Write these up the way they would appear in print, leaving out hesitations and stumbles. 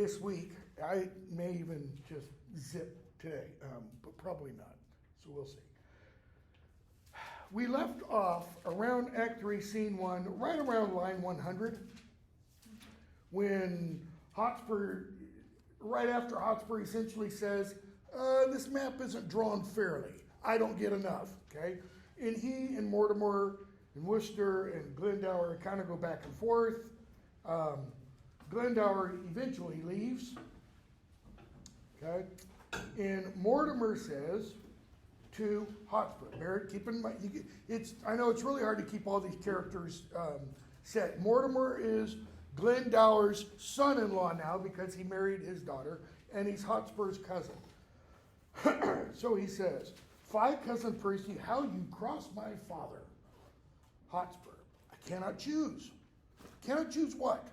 this week. I may even just zip today, but probably not. So we'll see. We left off around Act 3, Scene 1, right around line 100, when Hotspur, right after Hotspur essentially says, this map isn't drawn fairly. I don't get enough, okay? And he and Mortimer and Worcester and Glendower kind of go back and forth. Glendower eventually leaves, okay? And Mortimer says to Hotspur, Barrett, keep in mind, I know it's really hard to keep all these characters set. Mortimer is Glendower's son-in-law now because he married his daughter, and he's Hotspur's cousin. So he says, "Fie, cousin Percy, how you cross my father." Hotspur, "I cannot choose." Cannot choose what?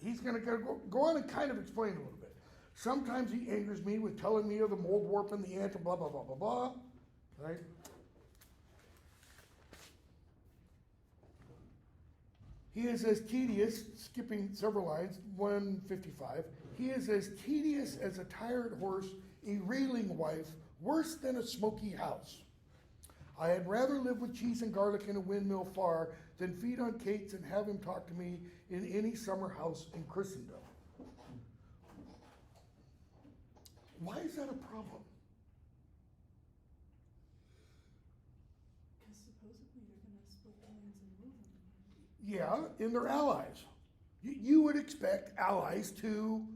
He's going to go on and kind of explain a little bit. "Sometimes he angers me with telling me of the mold warp and the ant and blah, blah, blah, blah, blah." Right? He is as tedious, skipping several lines, 155. "He is as tedious as a tired horse, a railing wife, worse than a smoky house. I had rather live with cheese and garlic in a windmill far than feed on cakes and have him talk to me in any summer house in Christendom." Why is that a problem? Because supposedly they're going to split plans and move them. Yeah, and they're allies. You would expect allies to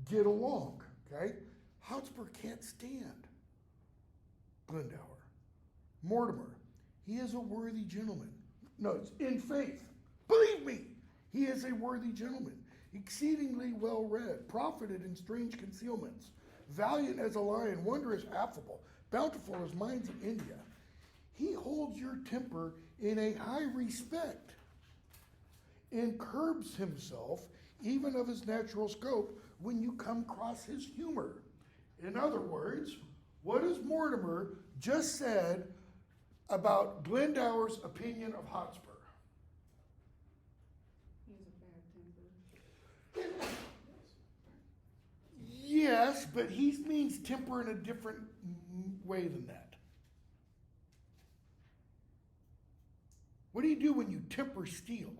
get along, okay? Hotspur can't stand Glendower. Mortimer, "He is a worthy gentleman." No, it's in faith. Believe me, he is a worthy gentleman, exceedingly well read, profited in strange concealments, valiant as a lion, wondrous affable, bountiful as mines of India. He holds your temper in a high respect, and curbs himself, even of his natural scope, when you come across his humor. In other words, what has Mortimer just said about Glendower's opinion of Hotspur? He has a bad temper. Yes, but he means temper in a different way than that. What do you do when you temper steel?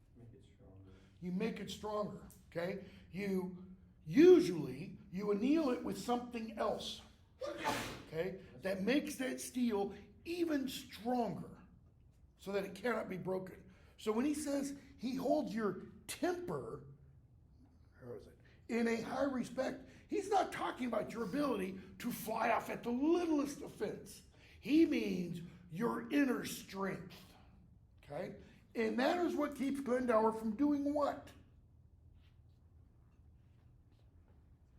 Make it stronger. You make it stronger, okay? You anneal it with something else, okay? That makes that steel even stronger so that it cannot be broken. So when he says he holds your temper, how is it, in a high respect, he's not talking about your ability to fly off at the littlest offense. He means your inner strength, okay? And that is what keeps Glendower from doing what?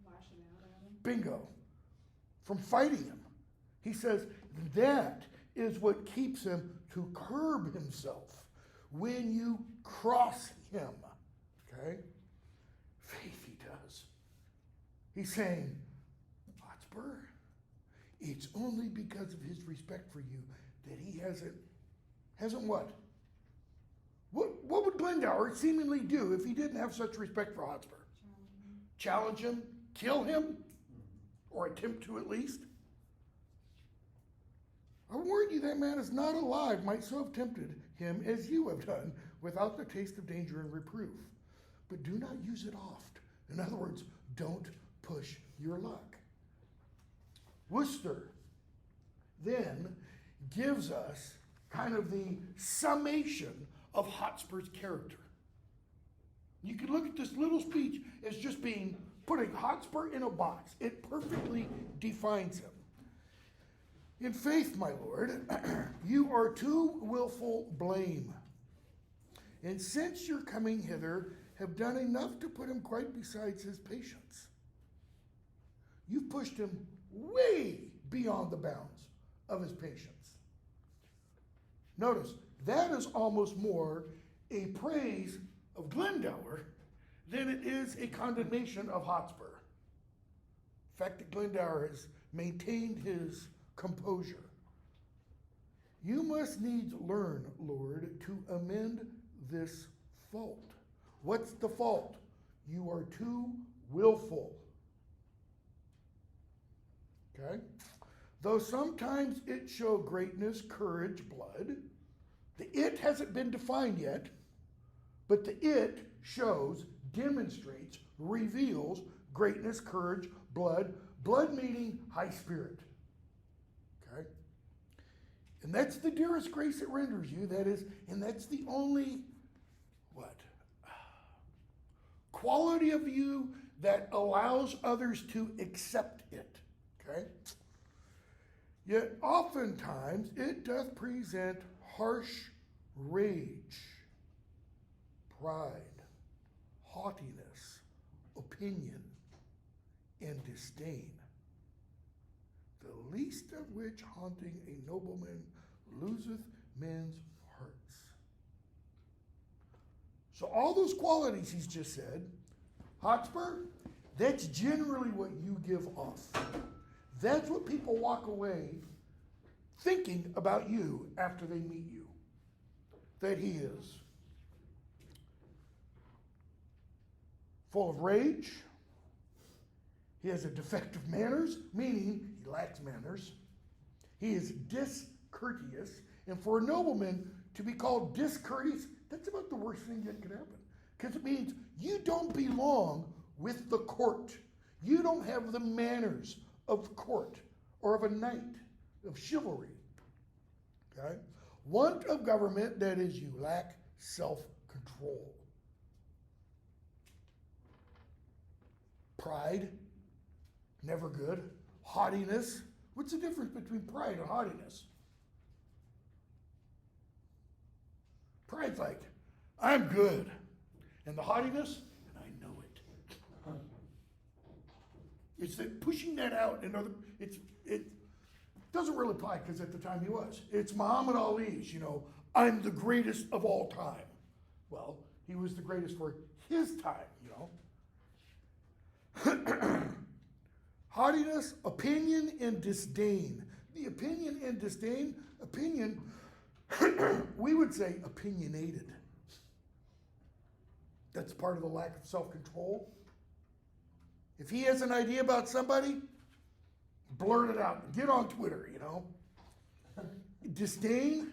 Lashing out at him. Bingo. From fighting him. He says that is what keeps him to curb himself when you cross him. Okay? Faith he does. He's saying, Hotspur, it's only because of his respect for you that he hasn't what? What would Glendower seemingly do if he didn't have such respect for Hotspur? Challenge him? Kill him? Or attempt to at least? I warn you, that man is not alive, might so have tempted him as you have done, without the taste of danger and reproof. But do not use it oft. In other words, don't push your luck. Worcester then gives us kind of the summation of Hotspur's character. You can look at this little speech as just putting Hotspur in a box. It perfectly defines him. In faith, my lord, you are too willful blame. And since your coming hither, have done enough to put him quite besides his patience. You've pushed him way beyond the bounds of his patience. Notice, that is almost more a praise of Glendower than it is a condemnation of Hotspur. The fact that Glendower has maintained his composure. You must needs learn, Lord, to amend this fault. What's the fault? You are too willful. Okay? Though sometimes it show greatness, courage, blood. The it hasn't been defined yet, but the it shows, demonstrates, reveals greatness, courage, blood. Blood meaning high spirit. Okay? And that's the dearest grace it renders you. That is, and that's the only, quality of you that allows others to accept it. Okay? Yet oftentimes it doth present harsh rage, pride, haughtiness, opinion, and disdain, the least of which haunting a nobleman loseth men's hearts. So all those qualities he's just said, Hotspur, that's generally what you give off. That's what people walk away thinking about you after they meet you. That he is full of rage. He has a defective manners, meaning he lacks manners. He is discourteous. And for a nobleman to be called discourteous, that's about the worst thing that could happen. Because it means you don't belong with the court. You don't have the manners of the court or of a knight, of chivalry. Okay? Want of government, that is, you lack self-control. Pride, never good. Haughtiness. What's the difference between pride and haughtiness? Pride's like, I'm good. And the haughtiness, and I know it. It's that pushing that out, it doesn't really apply because at the time he was. It's Muhammad Ali's, I'm the greatest of all time. Well, he was the greatest for his time, Haughtiness, opinion, and disdain. The opinion and disdain, we would say opinionated. That's part of the lack of self-control. If he has an idea about somebody, blurt it out. Get on Twitter, Disdain.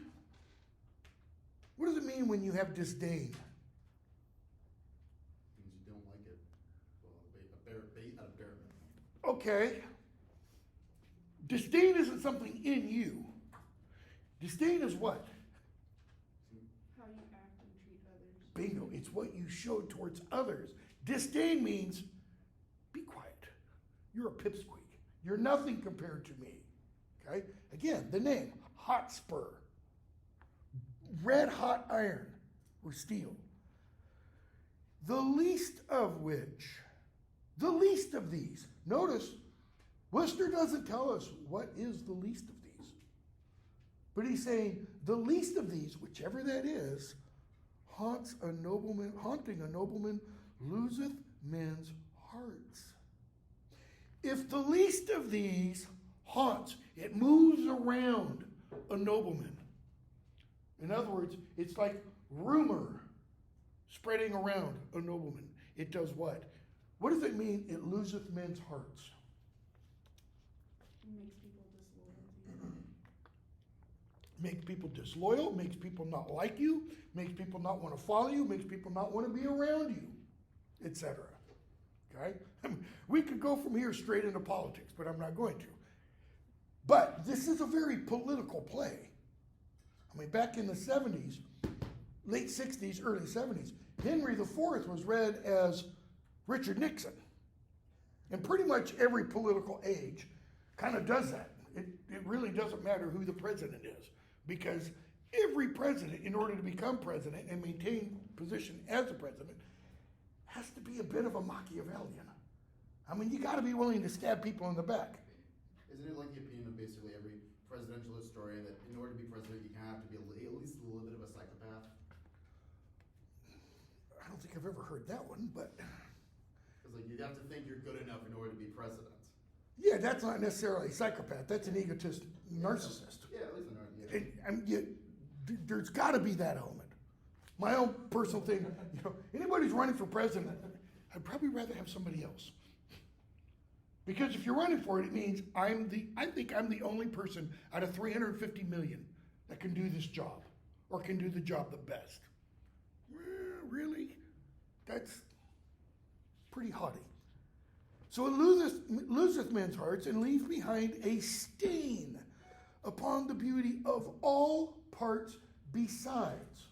What does it mean when you have disdain? Means you don't like it. Well, a bait out of bear. Okay. Disdain isn't something in you. Disdain is what? How you act and treat others. Bingo. It's what you show towards others. Disdain means, be quiet. You're a pipsqueak. You're nothing compared to me. Okay? Again, the name, Hotspur. Red hot iron or steel. The least of these. Notice, Worcester doesn't tell us what is the least of these. But he's saying the least of these, whichever that is, haunting a nobleman loseth men's hearts. If the least of these haunts, it moves around a nobleman. In other words, it's like rumor spreading around a nobleman. It does what? What does it mean? It loseth men's hearts. It makes people disloyal. Makes people disloyal, makes people not like you, makes people not want to follow you, makes people not want to be around you, etc. Okay? We could go from here straight into politics, but I'm not going to. But this is a very political play. Back in the 70s, late 60s, early 70s, Henry IV was read as Richard Nixon. And pretty much every political age kind of does that. It really doesn't matter who the president is, because every president, in order to become president and maintain position as a president, has to be a bit of a Machiavellian. You got to be willing to stab people in the back. Isn't it like the opinion of basically every presidential historian that in order to be president, you have to be at least a little bit of a psychopath? I don't think I've ever heard that one, but... Because you have to think you're good enough in order to be president. Yeah, that's not necessarily a psychopath. That's an egotist narcissist. Yeah, at least a narcissist. There's got to be that element. My own personal thing, anybody who's running for president, I'd probably rather have somebody else. Because if you're running for it, it means I think I'm the only person out of 350 million that can do this job or can do the job the best. Really? That's pretty haughty. So it loseth men's hearts and leaves behind a stain upon the beauty of all parts besides.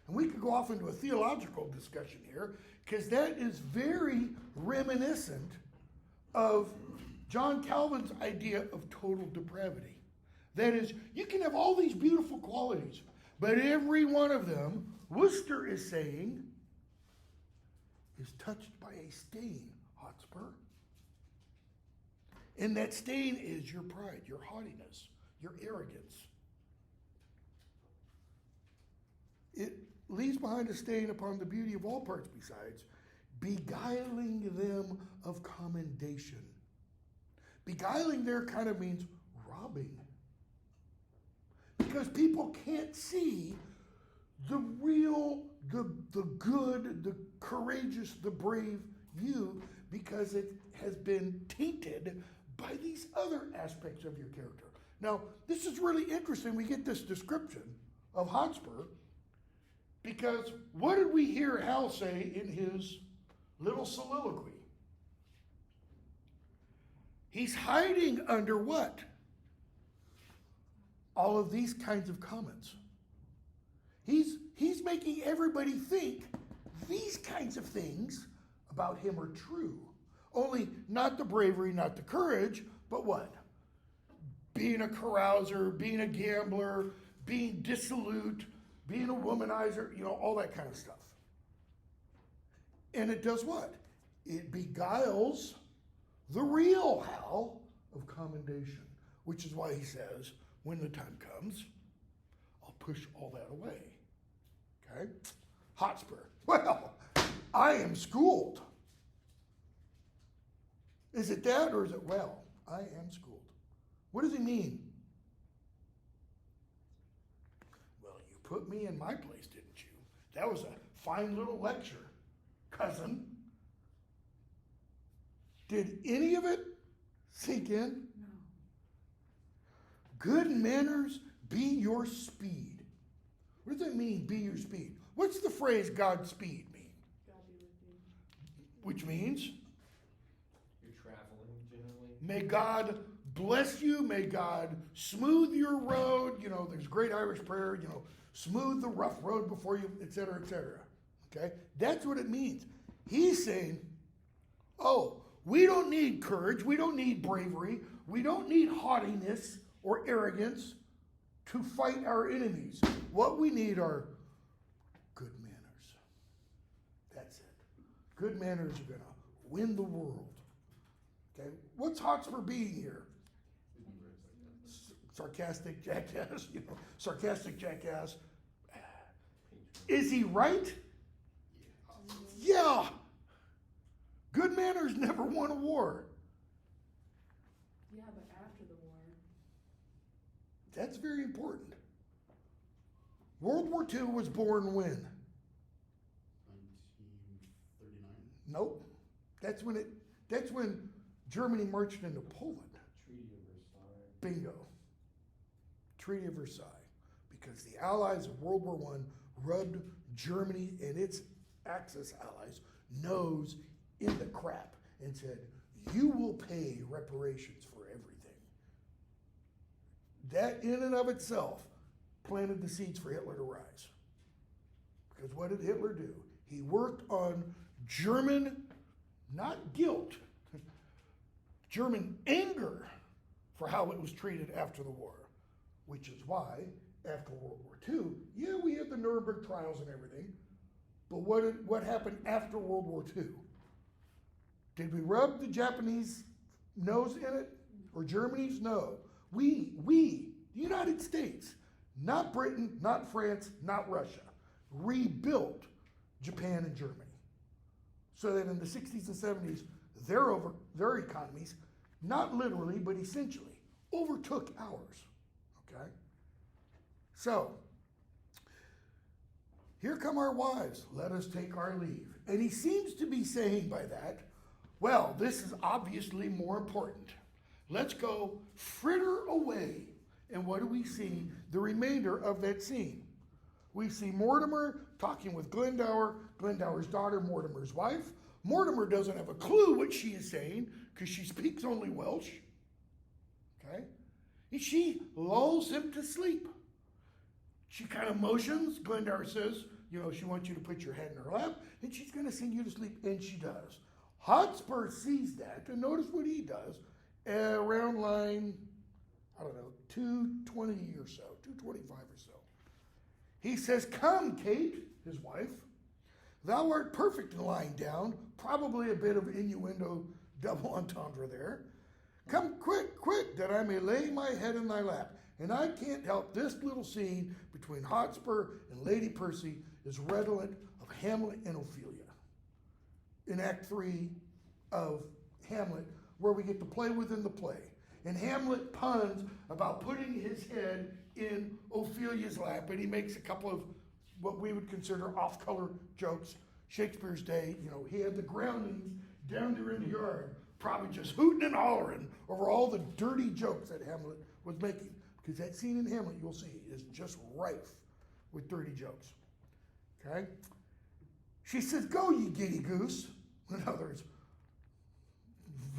And we could go off into a theological discussion here, because that is very reminiscent of John Calvin's idea of total depravity. That is, you can have all these beautiful qualities, but every one of them, Worcester is saying, is touched by a stain, Hotspur. And that stain is your pride, your haughtiness, your arrogance. It leaves behind a stain upon the beauty of all parts besides, beguiling them of commendation. Beguiling there kind of means robbing. Because people can't see the real, the good, the courageous, the brave you, because it has been tainted by these other aspects of your character. Now, this is really interesting. We get this description of Hotspur, because what did we hear Hal say in his little soliloquy? He's hiding under what? All of these kinds of comments. He's making everybody think these kinds of things about him are true. Only not the bravery, not the courage, but what? Being a carouser, being a gambler, being dissolute, being a womanizer, all that kind of stuff. And it does what? It beguiles the real Hal of commendation, which is why he says, when the time comes, I'll push all that away. Okay? Hotspur. Well, I am schooled. Is it that, or is it, well, I am schooled? What does he mean? Well, you put me in my place, didn't you? That was a fine little lecture, cousin. Did any of it sink in? No. Good manners be your speed. What does that mean, be your speed? What's the phrase Godspeed mean? God be with you. Which means? You're traveling generally. May God bless you. May God smooth your road. There's a great Irish prayer, smooth the rough road before you, etc., etc. Okay? That's what it means. He's saying, oh, we don't need courage. We don't need bravery. We don't need haughtiness or arrogance to fight our enemies. What we need are good manners. That's it. Good manners are going to win the world. Okay? What's Hotspur being here? Sarcastic jackass, sarcastic jackass. Is he right? Yeah. Good manners never won a war. Yeah, but after the war. That's very important. World War II was born when? 1939. Nope. That's when Germany marched into Poland. Treaty of Versailles. Bingo. Treaty of Versailles. Because the allies of World War I rubbed Germany and its Axis allies nose in the crap and said, you will pay reparations for everything. That in and of itself planted the seeds for Hitler to rise. Because what did Hitler do? He worked on German, not guilt, German anger for how it was treated after the war. Which is why, after World War II, yeah, we had the Nuremberg trials and everything, but what happened after World War II? Did we rub the Japanese nose in it? Or Germany's? No. We, the United States, not Britain, not France, not Russia, rebuilt Japan and Germany. So that in the 60s and 70s, their economies, not literally, but essentially, overtook ours. Okay? So, here come our wives. Let us take our leave. And he seems to be saying by that, well, this is obviously more important. Let's go fritter away. And what do we see the remainder of that scene? We see Mortimer talking with Glendower, Glendower's daughter, Mortimer's wife. Mortimer doesn't have a clue what she is saying because she speaks only Welsh. Okay? And she lulls him to sleep. She kind of motions. Glendower says, she wants you to put your head in her lap, and she's going to sing you to sleep, and she does. Hotspur sees that, and notice what he does around line, 220 or so, 225 or so. He says, "Come, Kate," his wife, "thou art perfect in lying down," probably a bit of innuendo, double entendre there. "Come quick, that I may lay my head in thy lap." And I can't help this little scene between Hotspur and Lady Percy is redolent of Hamlet and Ophelia. In Act 3 of Hamlet, where we get to play within the play. And Hamlet puns about putting his head in Ophelia's lap, and he makes a couple of what we would consider off-color jokes. Shakespeare's day, he had the groundlings down there in the yard, probably just hooting and hollering over all the dirty jokes that Hamlet was making. Because that scene in Hamlet, you'll see, is just rife with dirty jokes. Okay? She says, "Go, ye giddy goose." In other words,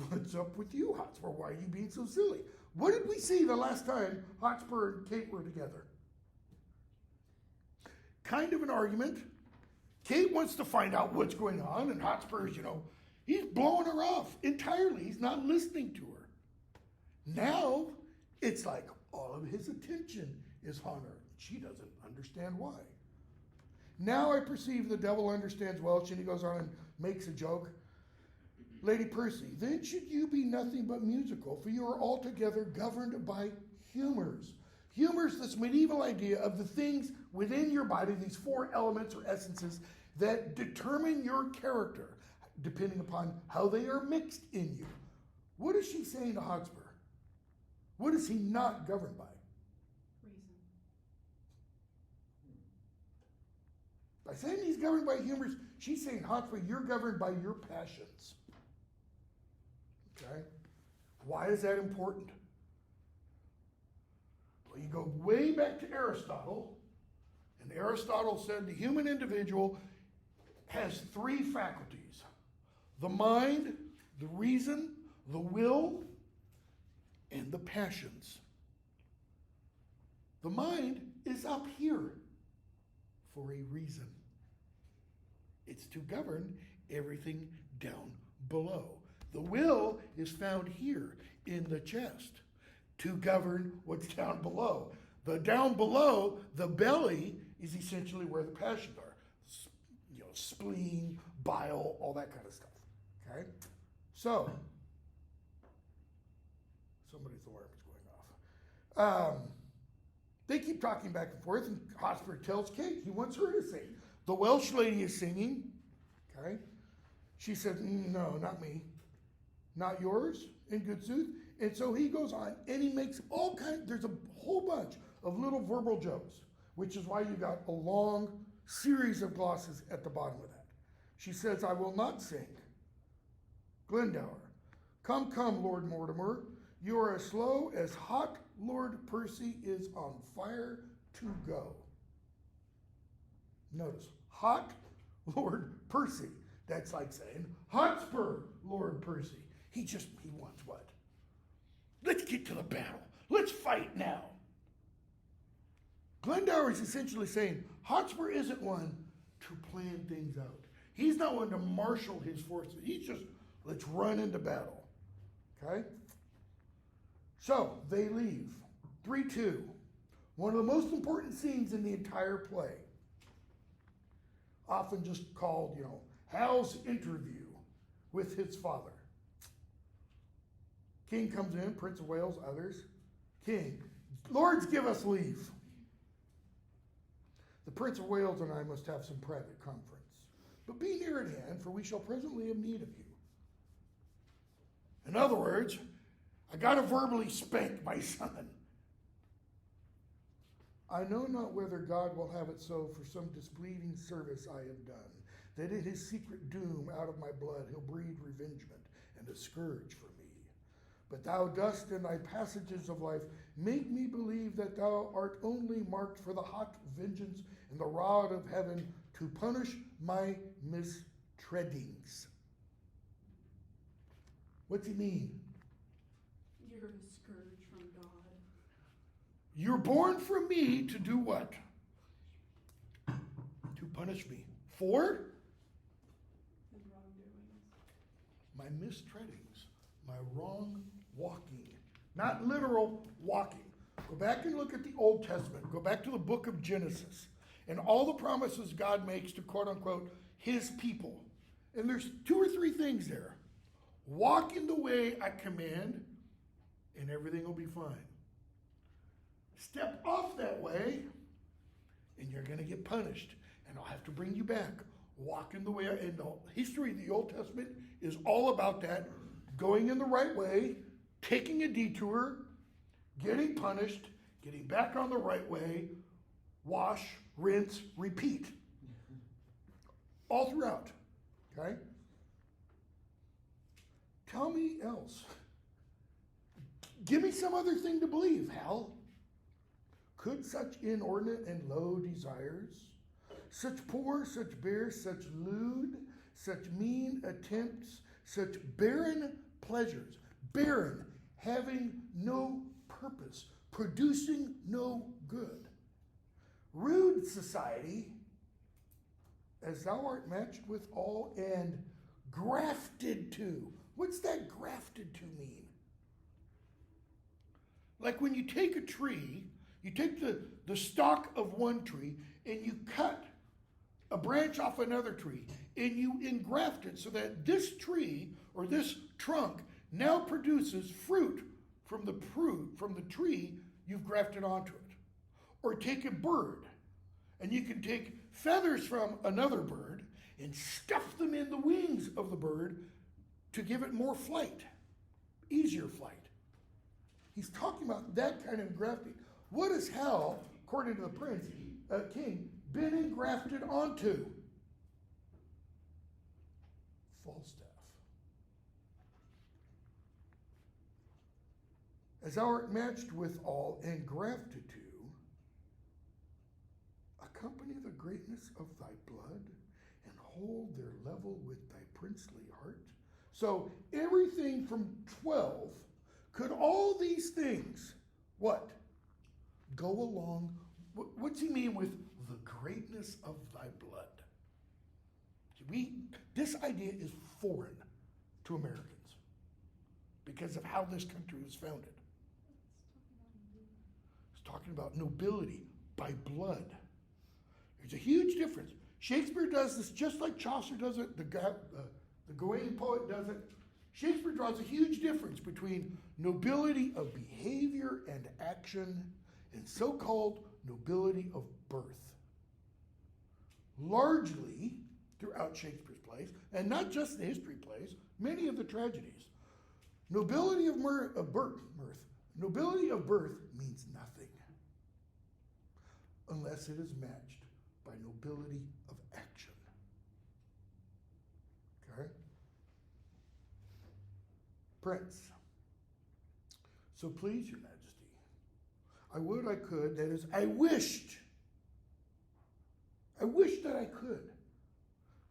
what's up with you, Hotspur? Why are you being so silly? What did we see the last time Hotspur and Kate were together? Kind of an argument. Kate wants to find out what's going on, and Hotspur's, he's blowing her off entirely. He's not listening to her. Now, it's like all of his attention is on her. She doesn't understand why. "Now I perceive the devil understands Welsh," and he goes on and makes a joke. "Lady Percy, then should you be nothing but musical, for you are altogether governed by humors." Humors, this medieval idea of the things within your body, these four elements or essences that determine your character, depending upon how they are mixed in you. What is she saying to Hotspur? What is he not governed by? Reason. By saying he's governed by humors, she's saying, Hotspur, you're governed by your passions. Okay? Why is that important? Well, you go way back to Aristotle, and Aristotle said the human individual has three faculties: the mind, the reason, the will, and the passions. The mind is up here for a reason. It's to govern everything down below. The will is found here in the chest to govern what's down below. The down below, the belly, is essentially where the passions are. Spleen, bile, all that kind of stuff. Okay? So, somebody's alarm is going off. They keep talking back and forth, and Hotspur tells Kate he wants her to sing. The Welsh lady is singing. Okay? She says, "No, not me. Not yours, in good sooth." And so he goes on, and he makes all kinds, there's a whole bunch of little verbal jokes, which is why you got a long series of glosses at the bottom of that. She says, "I will not sing." Glendower, come, Lord Mortimer. You are as slow as hot Lord Percy is on fire to go. Notice, hot Lord Percy. That's like saying, Hotspur Lord Percy. He wants what? Let's get to the battle. Let's fight now. Glendower is essentially saying, Hotspur isn't one to plan things out. He's not one to marshal his forces. He's just, let's run into battle. Okay? So, they leave. 3-2. One of the most important scenes in the entire play. Often just called, Hal's interview with his father. King comes in, Prince of Wales, others. King, Lords, give us leave. The Prince of Wales and I must have some private conference. But be near at hand, for we shall presently have need of you. In other words, I got to verbally spank my son. I know not whether God will have it so for some displeasing service I have done. that in his secret doom out of my blood he'll breed revengement and a scourge for me. But thou dost in thy passages of life make me believe that thou art only marked for the hot vengeance and the rod of heaven to punish my mistreadings. What's he mean? You're a scourge from God. You're born from me to do what? To punish me. For? His wrongdoings. My mistreadings, my wrong walking. Not literal walking. Go back and look at the Old Testament. Go back to the book of Genesis. And all the promises God makes to quote unquote his people. And there's 2 or 3 things there. Walk in the way I command, and everything will be fine. Step off that way, and you're going to get punished. And I'll have to bring you back. Walk in the way. And the history of the Old Testament is all about that. Going in the right way, taking a detour, getting punished, getting back on the right way, wash, rinse, repeat. All throughout. Okay? Tell me else. Give me some other thing to believe, Hal. Could such inordinate and low desires, such poor, such bare, such lewd, such mean attempts, such barren pleasures, barren, having no purpose, producing no good, rude society, as thou art matched with all and grafted to. What's that grafted to mean? Like when you take a tree, you take the stalk of one tree and you cut a branch off another tree and you engraft it so that this tree or this trunk now produces fruit from the tree you've grafted onto it. Or take a bird and you can take feathers from another bird and stuff them in the wings of the bird to give it more flight, easier flight. He's talking about that kind of grafting. What has Hal, according to the king, been engrafted onto? Falstaff. As thou art matched with all and grafted to, accompany the greatness of thy blood and hold their level with thy princely heart. So everything from 12, could all these things, what? Go along, what's he mean with the greatness of thy blood? This idea is foreign to Americans because of how this country was founded. It's talking about nobility by blood. There's a huge difference. Shakespeare does this just like Chaucer does it, the Gawain poet does it. Shakespeare draws a huge difference between nobility of behavior and action and so-called nobility of birth. Largely throughout Shakespeare's plays, and not just the history plays, many of the tragedies. Nobility of birth means nothing unless it is matched by nobility of action. Okay? Prince. So please, Your Majesty, I would I could, that is, I wished that I could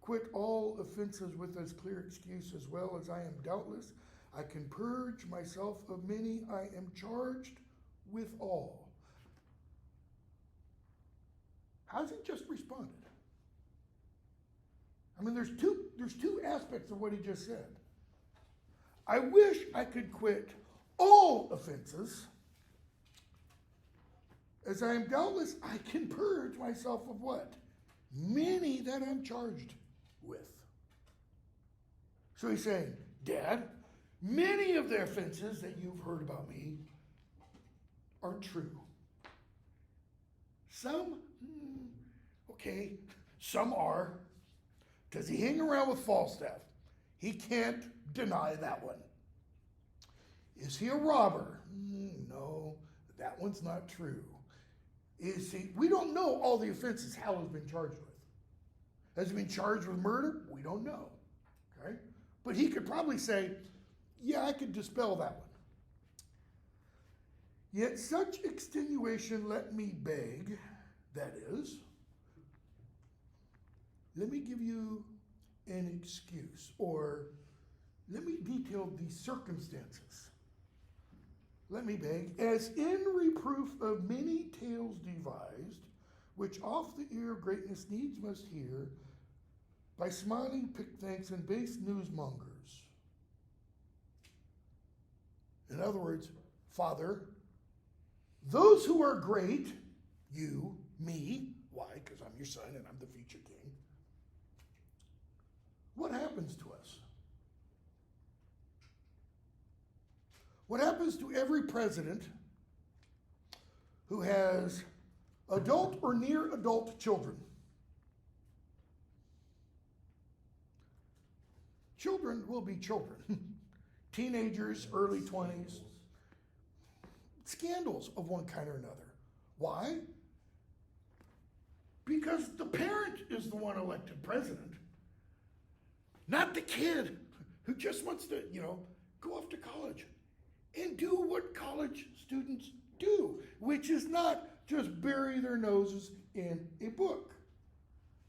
quit all offenses with as clear excuse as well as I am doubtless. I can purge myself of many, I am charged with all. How's he just responded? I mean, there's two aspects of what he just said. I wish I could quit all offenses, as I am doubtless, I can purge myself of what? Many that I'm charged with. So he's saying, Dad, many of the offenses that you've heard about me are true. Some, okay, some are. Does he hang around with Falstaff? He can't deny that one. Is he a robber? No, that one's not true. Is he? We don't know all the offenses Hal has been charged with. Has he been charged with murder? We don't know. Okay? But he could probably say, yeah, I could dispel that one. Yet such extenuation let me beg, that is, let me give you an excuse, or let me detail the circumstances. Let me beg, as in reproof of many tales devised, which oft the ear of greatness needs must hear, by smiling pickthanks and base newsmongers. In other words, Father, those who are great, you, me, why? Because I'm your son and I'm the future king. What happens to us? What happens to every president who has adult or near adult children? Children will be children. Teenagers, early 20s. Scandals of one kind or another. Why? Because the parent is the one elected president, not the kid who just wants to, go off to college and do what college students do, which is not just bury their noses in a book.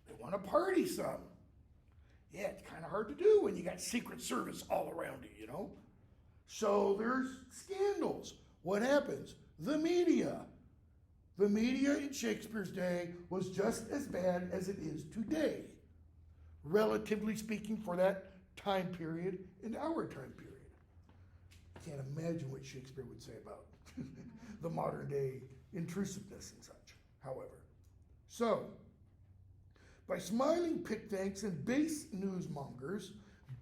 They want to party some. Yeah, it's kind of hard to do when you got Secret Service all around you, So there's scandals. What happens? The media. The media in Shakespeare's day was just as bad as it is today, relatively speaking, for that time period and our time period. I can't imagine what Shakespeare would say about the modern day intrusiveness and such, however. So, by smiling pickthanks and base newsmongers,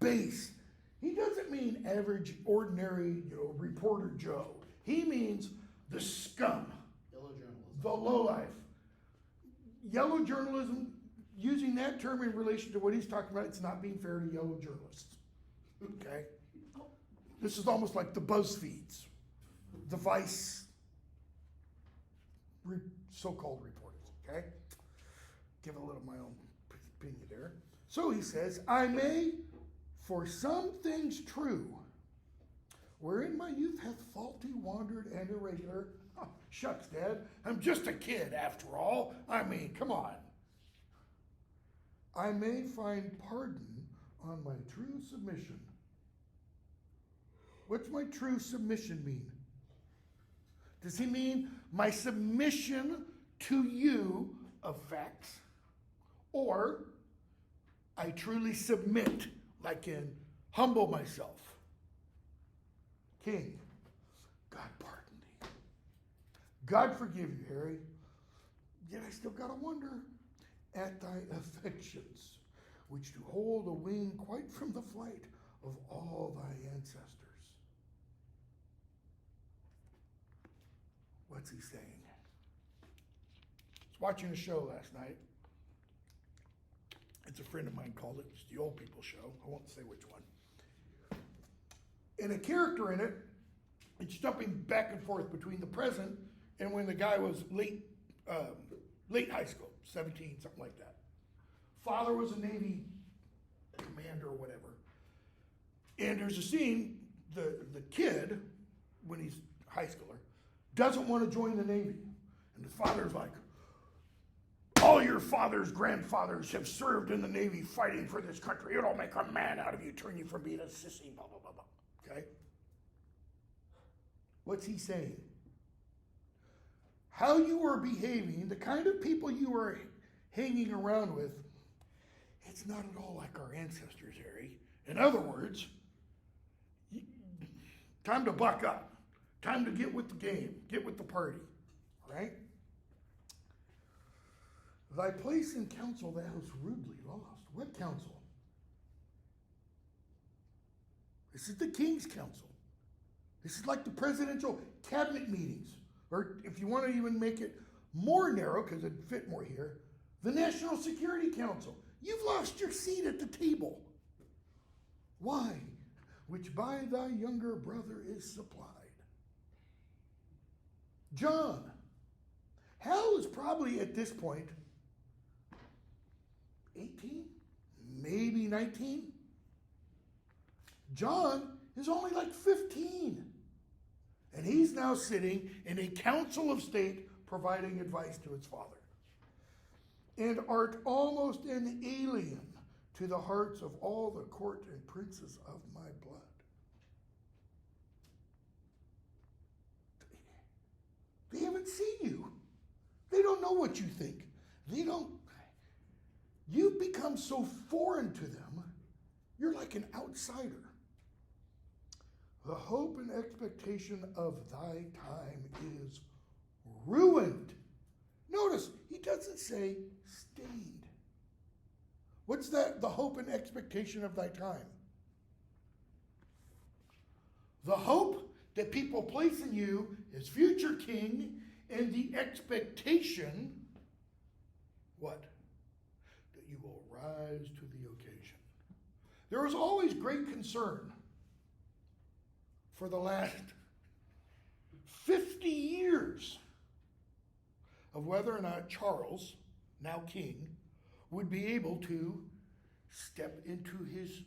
base, he doesn't mean average, ordinary, reporter Joe. He means the scum. Yellow journalism. The lowlife. Yellow journalism, using that term in relation to what he's talking about, it's not being fair to yellow journalists. Okay? This is almost like the BuzzFeeds, the Vice so-called reporters. Okay? Give a little my own opinion there. So he says, I may, for some things true, wherein my youth hath faulty, wandered, and irregular. Oh, shucks, Dad. I'm just a kid, after all. I mean, come on. I may find pardon on my true submission. What's my true submission mean? Does he mean my submission to you of facts? Or I truly submit, like in humble myself? King, God pardon thee. God forgive you, Harry. Yet I still gotta wonder at thy affections, which do hold a wing quite from the flight of all thy ancestors. What's he saying? I was watching a show last night. It's a friend of mine called it. It's the old people show. I won't say which one. And a character in it, it's jumping back and forth between the present and when the guy was late high school, 17, something like that. Father was a Navy commander or whatever. And there's a scene, the kid, when he's a high schooler, doesn't want to join the Navy. And the father's like, all your fathers, grandfathers have served in the Navy fighting for this country. It'll make a man out of you, turn you from being a sissy, blah, blah, blah, blah. Okay? What's he saying? How you are behaving, the kind of people you are hanging around with, it's not at all like our ancestors, Harry. In other words, time to buck up. Time to get with the game. Get with the party. Right? Thy place in council thou hast rudely lost. What council? This is the king's council. This is like the presidential cabinet meetings. Or if you want to even make it more narrow, because it'd fit more here, the National Security Council. You've lost your seat at the table. Why? Which by thy younger brother is supplied. John. Hal is probably at this point 18, maybe 19. John is only like 15. And he's now sitting in a council of state providing advice to his father. And art almost an alien to the hearts of all the court and princes of my blood. They haven't seen you. They don't know what you think. You've become so foreign to them, you're like an outsider. The hope and expectation of thy time is ruined. Notice, he doesn't say stained. What's that? The hope and expectation of thy time. The hope that people place in you as future king, and the expectation, what? That you will rise to the occasion. There was always great concern for the last 50 years of whether or not Charles, now king, would be able to step into his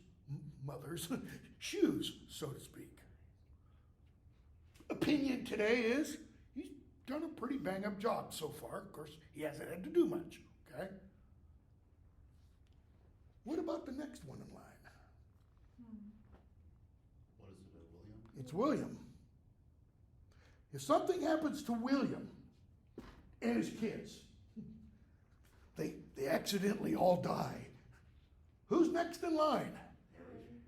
mother's shoes, so to speak. Opinion today is he's done a pretty bang-up job so far. Of course, he hasn't had to do much, okay? What about the next one in line? What is it, William? It's William. If something happens to William and his kids, they accidentally all die, who's next in line?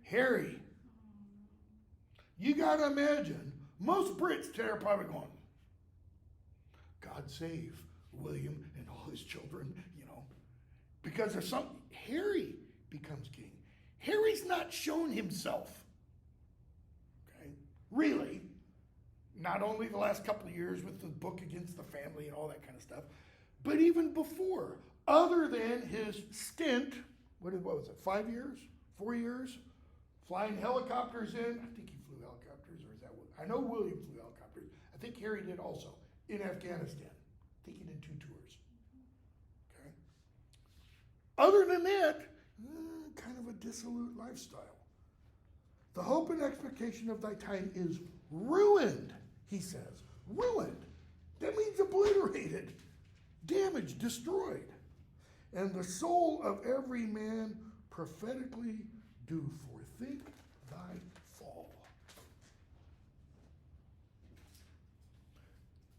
Harry. You got to imagine, most Brits today are probably going, God save William and all his children, because there's Harry becomes king. Harry's not shown himself, okay? Really, not only the last couple of years with the book against the family and all that kind of stuff, but even before, other than his stint, what was it, 5 years, 4 years, flying helicopters in. I think he flew helicopters, or is that what? I know William flew helicopters. I think Harry did also in Afghanistan. I think he did 2 tours. Okay. Other than that, kind of a dissolute lifestyle. The hope and expectation of thy time is ruined, he says. Ruined. That means obliterated, damaged, destroyed. And the soul of every man prophetically do forethink thy fall.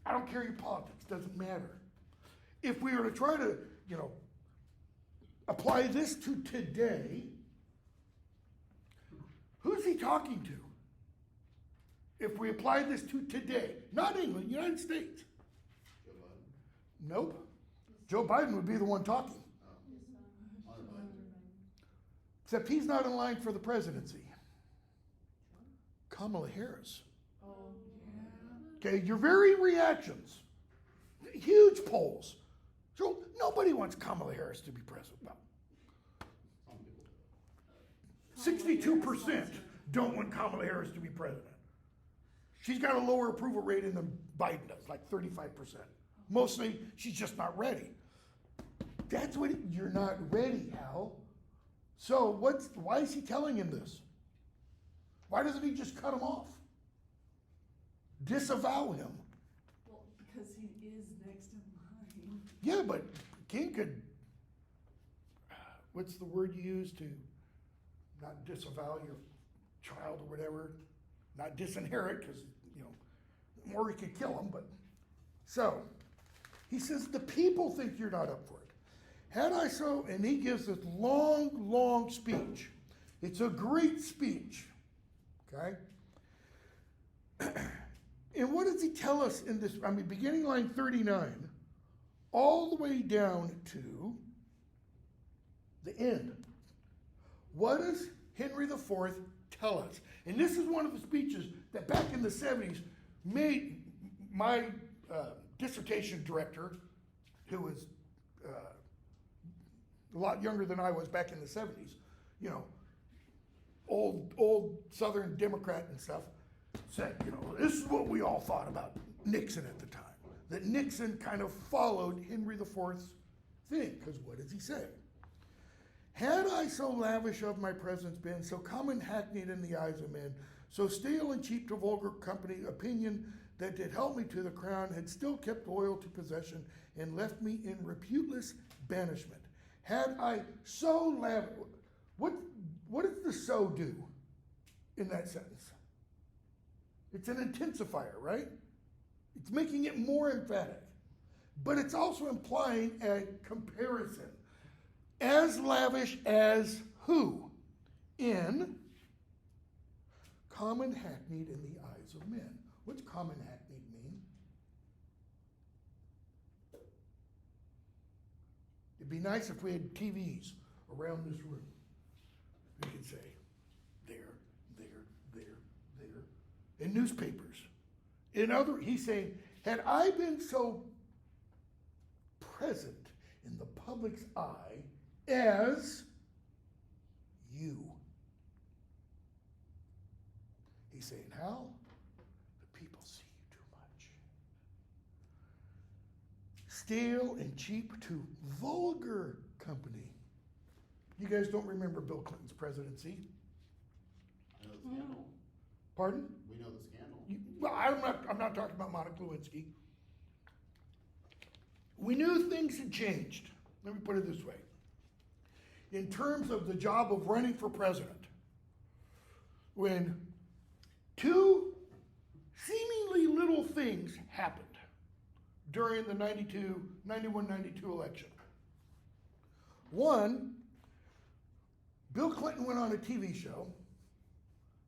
I don't care your politics, doesn't matter. If we were to try to, apply this to today, who's he talking to? If we apply this to today, not England, United States. Joe Biden? Nope. Joe Biden would be the one talking. Hunter Biden. Except he's not in line for the presidency. Kamala Harris. Oh, yeah. Okay, your very reactions, huge polls. So nobody wants Kamala Harris to be president. Well, Some people. 62% don't want Kamala Harris to be president. She's got a lower approval rating than Biden does, like 35%. Mostly, she's just not ready. That's what, you're not ready, Hal. So why is he telling him this? Why doesn't he just cut him off? Disavow him. Well, because he is next in line. Yeah, but King could, what's the word you use to not disavow your child or whatever? Not disinherit, because, or he could kill him, but. So, he says, the people think you're not up for it. Had I so, and he gives this long, long speech. It's a great speech, okay? And what does he tell us in this, beginning line 39, all the way down to the end. What does Henry IV tell us? And this is one of the speeches that back in the 70s made my dissertation director, who was a lot younger than I was back in the 70s, old Southern Democrat and stuff, said, this is what we all thought about Nixon at the time. That Nixon kind of followed Henry IV's thing, because what does he say? Had I so lavish of my presence been, so common hackneyed in the eyes of men, so stale and cheap to vulgar company, opinion that did help me to the crown had still kept loyal to possession and left me in reputeless banishment. Had I so lavish, what does the so do in that sentence? It's an intensifier, right? It's making it more emphatic. But it's also implying a comparison. As lavish as who? In common hackneyed in the eyes of men. What's common hackneyed mean? It'd be nice if we had TVs around this room. We could say, there, and newspapers. He's saying, had I been so present in the public's eye as you. He's saying, how? The people see you too much. Stale and cheap to vulgar company. You guys don't remember Bill Clinton's presidency? I know the scandal. Pardon? We know the scandal. Well, I'm not talking about Monica Lewinsky. We knew things had changed. Let me put it this way. In terms of the job of running for president, when two seemingly little things happened during the 91-92 election. One, Bill Clinton went on a TV show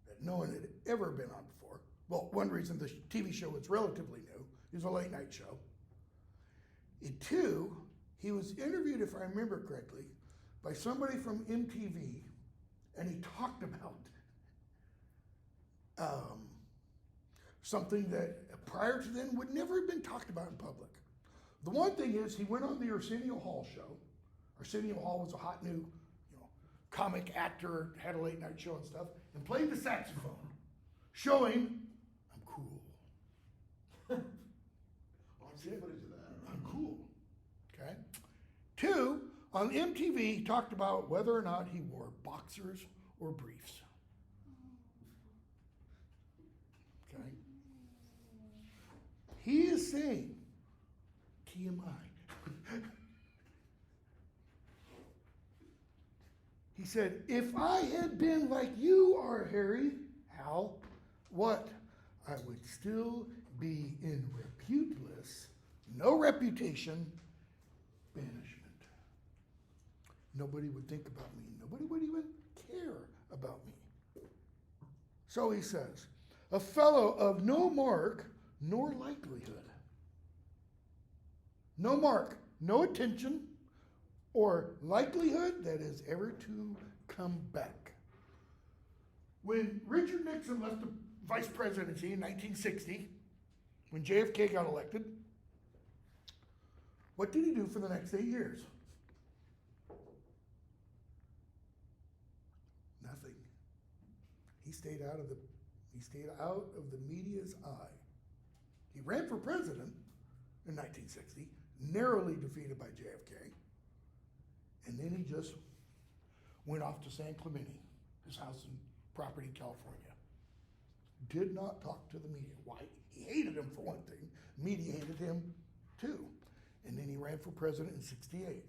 that no one had ever been on before. Well, one reason the TV show was relatively new. It was a late night show. And two, he was interviewed, if I remember correctly, by somebody from MTV, and he talked about something that prior to then would never have been talked about in public. The one thing is he went on the Arsenio Hall show. Arsenio Hall was a hot new, comic actor, had a late night show and stuff, and played the saxophone, showing I'm cool. I've seen footage of that. I'm cool. Okay. Two, on MTV, he talked about whether or not he wore boxers or briefs. Okay. He is saying, TMI. He said, if I had been like you are, Harry, Hal, what? I would still be in reputeless, no reputation, banishment. Nobody would think about me. Nobody would even care about me. So he says, a fellow of no mark nor likelihood. No mark, no attention, or likelihood that is ever to come back. When Richard Nixon left the vice presidency in 1960, when JFK got elected, what did he do for the next 8 years? Nothing. He stayed out of the media's eye. He ran for president in 1960, narrowly defeated by JFK. And then he just went off to San Clemente, his house and property in California. Did not talk to the media. Why? He hated him for one thing. Media hated him too. And then he ran for president in 68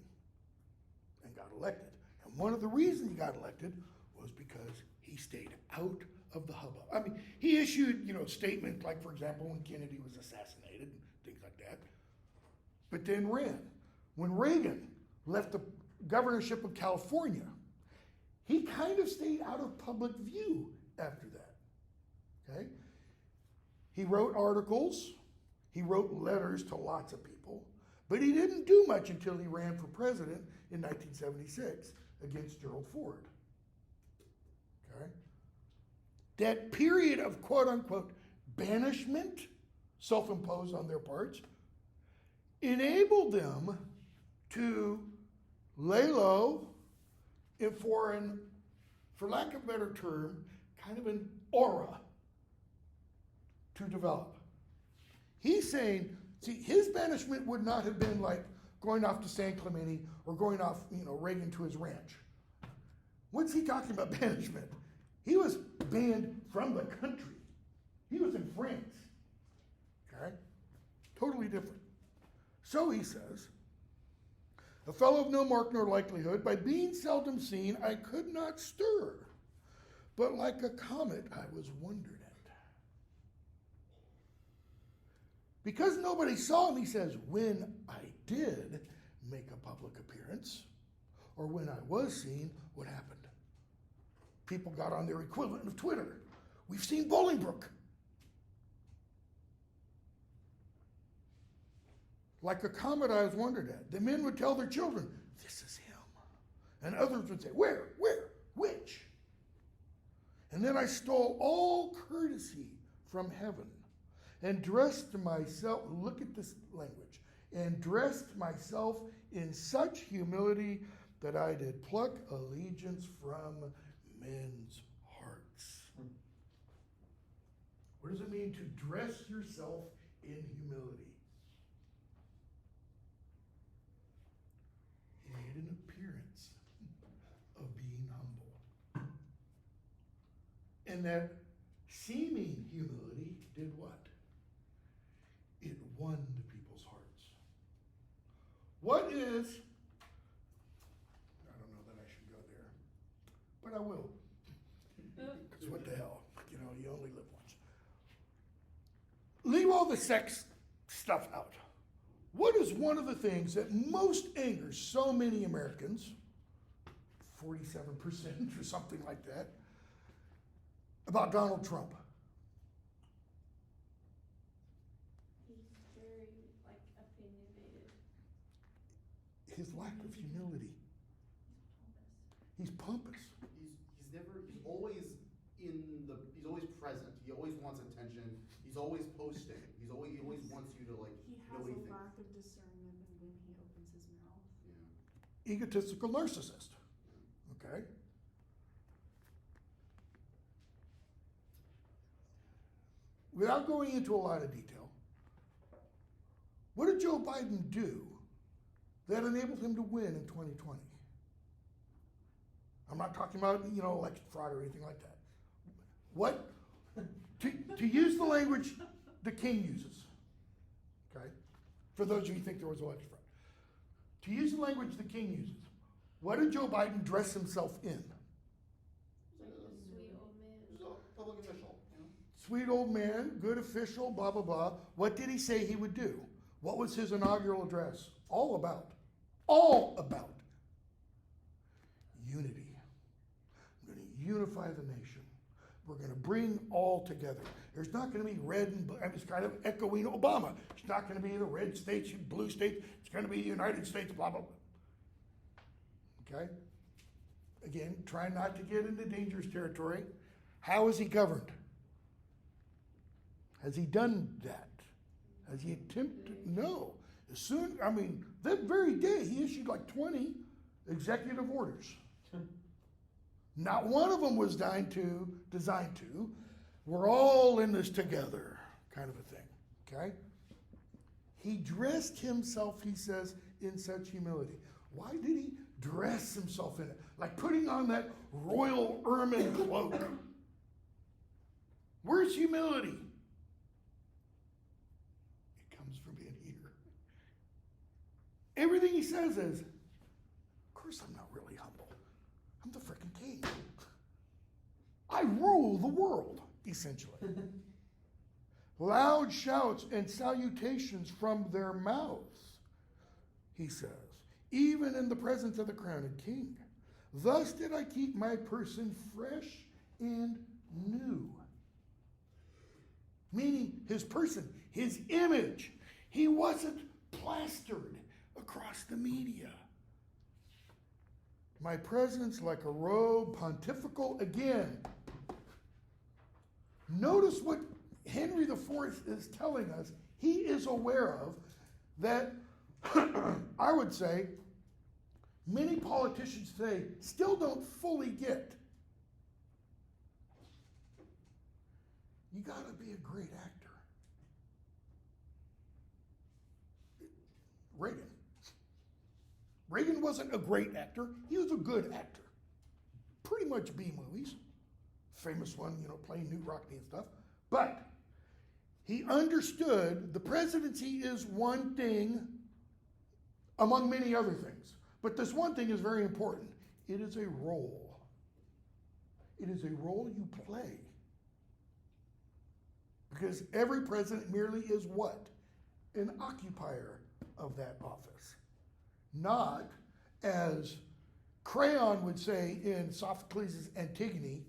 and got elected. And one of the reasons he got elected was because he stayed out of the hubbub. I mean, he issued, statements like, for example, when Kennedy was assassinated and things like that. But then ran. When Reagan left the governorship of California, he kind of stayed out of public view after that. Okay? He wrote articles, he wrote letters to lots of people, but he didn't do much until he ran for president in 1976 against Gerald Ford. Okay? That period of quote unquote banishment, self-imposed on their parts, enabled them to lay low and for lack of a better term, kind of an aura to develop. He's saying, see, his banishment would not have been like going off to San Clemente or going off, Reagan to his ranch. What's he talking about banishment? He was banned from the country. He was in France. Okay? Totally different. So he says, a fellow of no mark nor likelihood, by being seldom seen, I could not stir. But like a comet, I was wondered at. Because nobody saw him, he says, when I did make a public appearance, or when I was seen, what happened? People got on their equivalent of Twitter. We've seen Bolingbroke. Like a comet, I was wondered at. The men would tell their children, this is him. And others would say, where, which? And then I stole all courtesy from heaven and dressed myself, look at this language, and dressed myself in such humility that I did pluck allegiance from men's hearts. What does it mean to dress yourself in humility? He made an appearance of being humble. And that seeming humility did what? It won the people's hearts. What is, I don't know that I should go there, but I will. Because what the hell? You know, you only live once. Leave all the sex stuff out. What is one of the things that most angers so many Americans, 47% or something like that, about Donald Trump? He's very, opinionated. His lack of humility. He's pompous. He's always he's always present. He always wants attention. He's always posting. He always wants you to He know has anything. a lack of discernment when he opens his mouth. Yeah. Egotistical narcissist. Okay? Without going into a lot of detail, what did Joe Biden do that enabled him to win in 2020? I'm not talking about, election fraud or anything like that. What, to use the language the king uses, okay? For those of you who think there was election fraud. To use the language the king uses, what did Joe Biden dress himself in? Like a sweet old man. He's a public official. Sweet old man, good official, blah, blah, blah. What did he say he would do? What was his inaugural address? All about unity. I'm going to unify the nation. We're going to bring all together. There's not going to be red and blue. I'm just kind of echoing Obama. It's not going to be the red states and blue states. It's going to be the United States, blah, blah, blah. Okay? Again, trying not to get into dangerous territory. How is he governed? Has he done that? Has he attempted? No. That very day, he issued like 20 executive orders. Not one of them was designed to, we're all in this together, kind of a thing, okay? He dressed himself, he says, in such humility. Why did he dress himself in it? Like putting on that royal ermine cloak. Where's humility? It comes from being here. Everything he says is, of course I'm not really humble. I'm the frickin' king. I rule the world, essentially. Loud shouts and salutations from their mouths, he says, even in the presence of the crowned king. Thus did I keep my person fresh and new. Meaning his person, his image. He wasn't plastered across the media. My presence like a robe pontifical again. Notice what Henry IV is telling us. He is aware of that, I would say, many politicians today still don't fully get. You got to be a great actor. Reagan wasn't a great actor. He was a good actor. pretty much B movies. Famous one, you know, playing Newt Rockney and stuff. But he understood the presidency is one thing among many other things. But this one thing is very important. It is a role. It is a role you play. Because every president merely is what? An occupier of that office. Not, as Crayon would say in Sophocles' Antigone,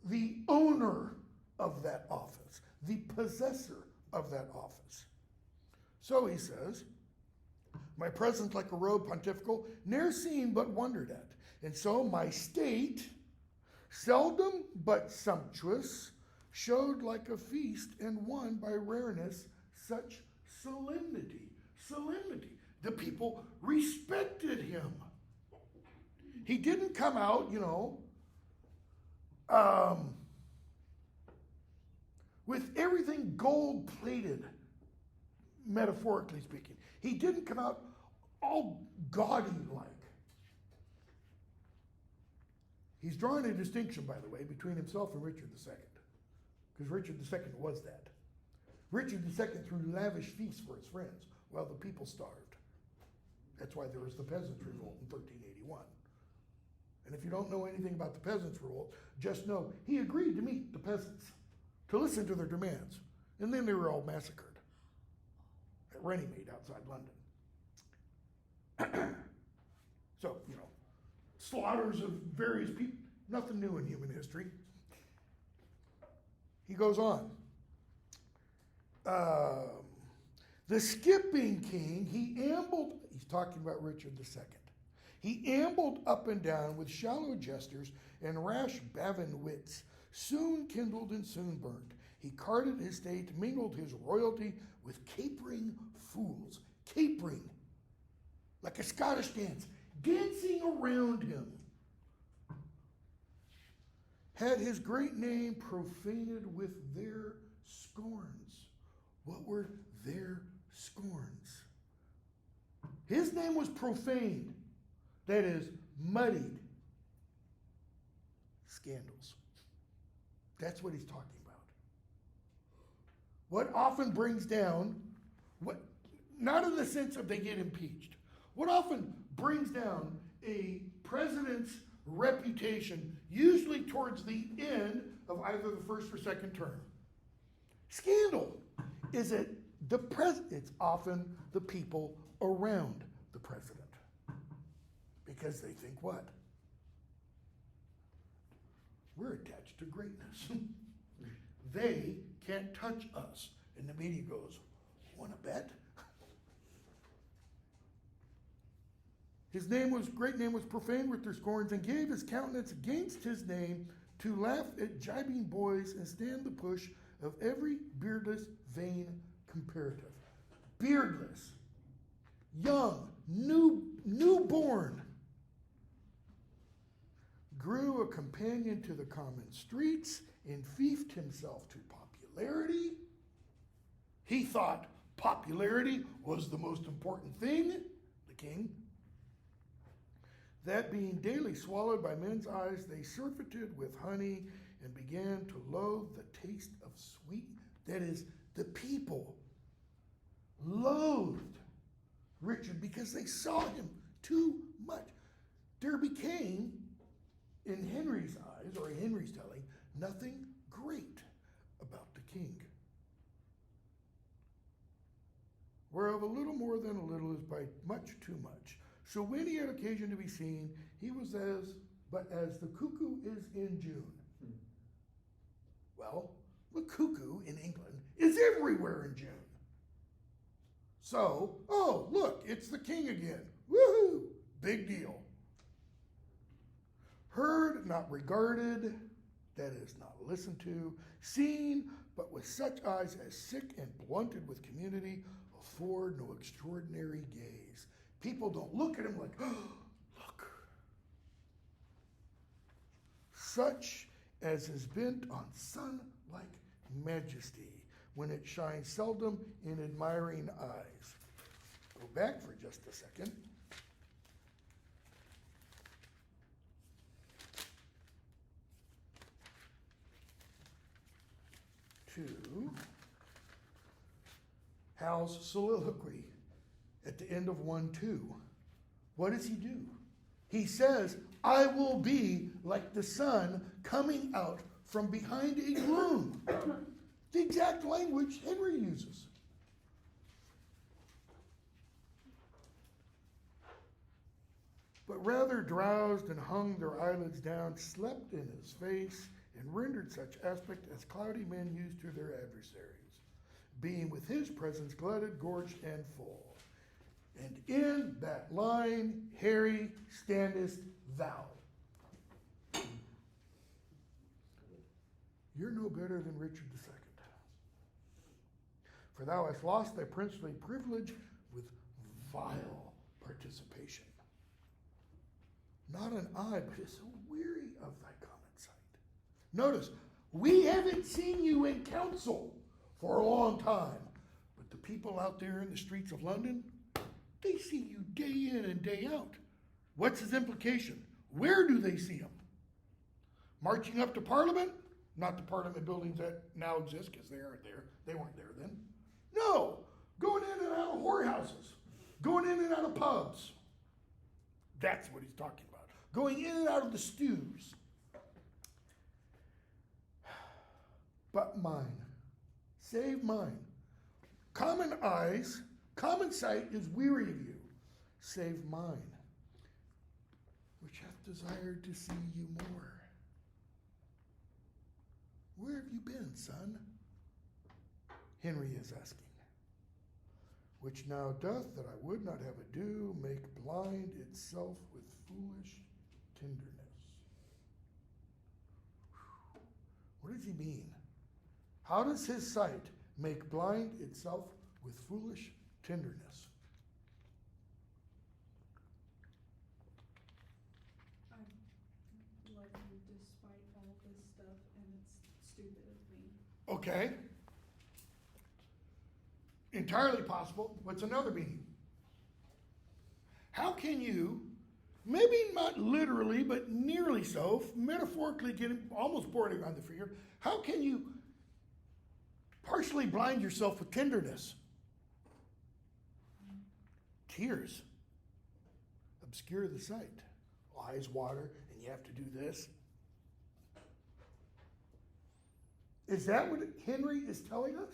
the owner of that office, the possessor of that office. So he says, my presence like a robe pontifical, ne'er seen but wondered at. And so my state, seldom but sumptuous, showed like a feast and won by rareness such solemnity. Solemnity. The people respected him. He didn't come out, you know, with everything gold plated, metaphorically speaking. He didn't come out all gaudy like. He's drawing a distinction, by the way, between himself and Richard II. Because Richard II was that. Richard II threw lavish feasts for his friends while the people starved. That's why there was the Peasants' Revolt in 1381. And if you don't know anything about the Peasants' Revolt, just know he agreed to meet the peasants, to listen to their demands. And then they were all massacred at Runnymede outside London. So, you know, slaughters of various people, nothing new in human history. He goes on. The skipping king, he ambled, he's talking about Richard II. He ambled up and down with shallow gestures and rash bavin wits, soon kindled and soon burnt. He carded his state, mingled his royalty with capering fools. Capering, like a Scottish dance, dancing around him. Had his great name profaned with their scorns. What were their scorns? His name was profaned. That is, muddied. Scandals. That's what he's talking about. What often brings down, not in the sense of they get impeached, what often brings down a president's reputation, usually towards the end of either the first or second term. Scandal. Is it the president? It's often the people around the president. Because they think what? We're attached to greatness. They can't touch us. And the media goes, wanna bet? His great name was profaned with their scorns, and gave his countenance against his name to laugh at jibing boys and stand the push of every beardless, vain comparative. Beardless, young, newborn, grew a companion to the common streets, and fiefed himself to popularity. He thought popularity was the most important thing, the king. That being daily swallowed by men's eyes, they surfeited with honey and began to loathe the taste of sweet. That is, the people loathed Richard because they saw him too much. There became, in Henry's eyes, or in Henry's telling, nothing great about the king. Whereof a little more than a little is by much too much. So when he had occasion to be seen, he was as the cuckoo is in June. Well, the cuckoo in England is everywhere in June. So, oh, look, it's the king again. Woohoo! Big deal. Heard, not regarded, that is, not listened to, seen, but with such eyes as sick and blunted with community, afford no extraordinary gaze. People don't look at him like, oh, look. Such as is bent on sun-like majesty, when it shines seldom in admiring eyes. Go back for just a second. to Hal's soliloquy at the end of 1:2. What does he do? He says, I will be like the sun coming out from behind a gloom. The exact language Henry uses. But rather drowsed and hung their eyelids down, slept in his face, and rendered such aspect as cloudy men use to their adversaries, being with his presence glutted, gorged, and full. And in that line, Harry, standest thou. You're no better than Richard II. For thou hast lost thy princely privilege with vile participation. Not an eye, but is so weary of thy common sight. Notice, we haven't seen you in council for a long time, but the people out there in the streets of London, they see you day in and day out. What's his implication? Where do they see him? Marching up to Parliament? Not the Parliament buildings that now exist, because they aren't there. They weren't there then. No, going in and out of whorehouses, going in and out of pubs. That's what he's talking about. Going in and out of the stews. But mine, save mine. Common eyes, common sight is weary of you. Save mine, which hath desired to see you more. Where have you been, son? Henry is asking. Which now doth, that I would not have ado, make blind itself with foolish tenderness. What does he mean? How does his sight make blind itself with foolish tenderness? I love you despite all this stuff, and it's stupid of me. Okay. Entirely possible. What's another meaning? How can you, maybe not literally, but nearly so, metaphorically getting almost bordering on the figure, how can you partially blind yourself with tenderness? Tears obscure the sight. Eyes water, and you have to do this. Is that what Henry is telling us?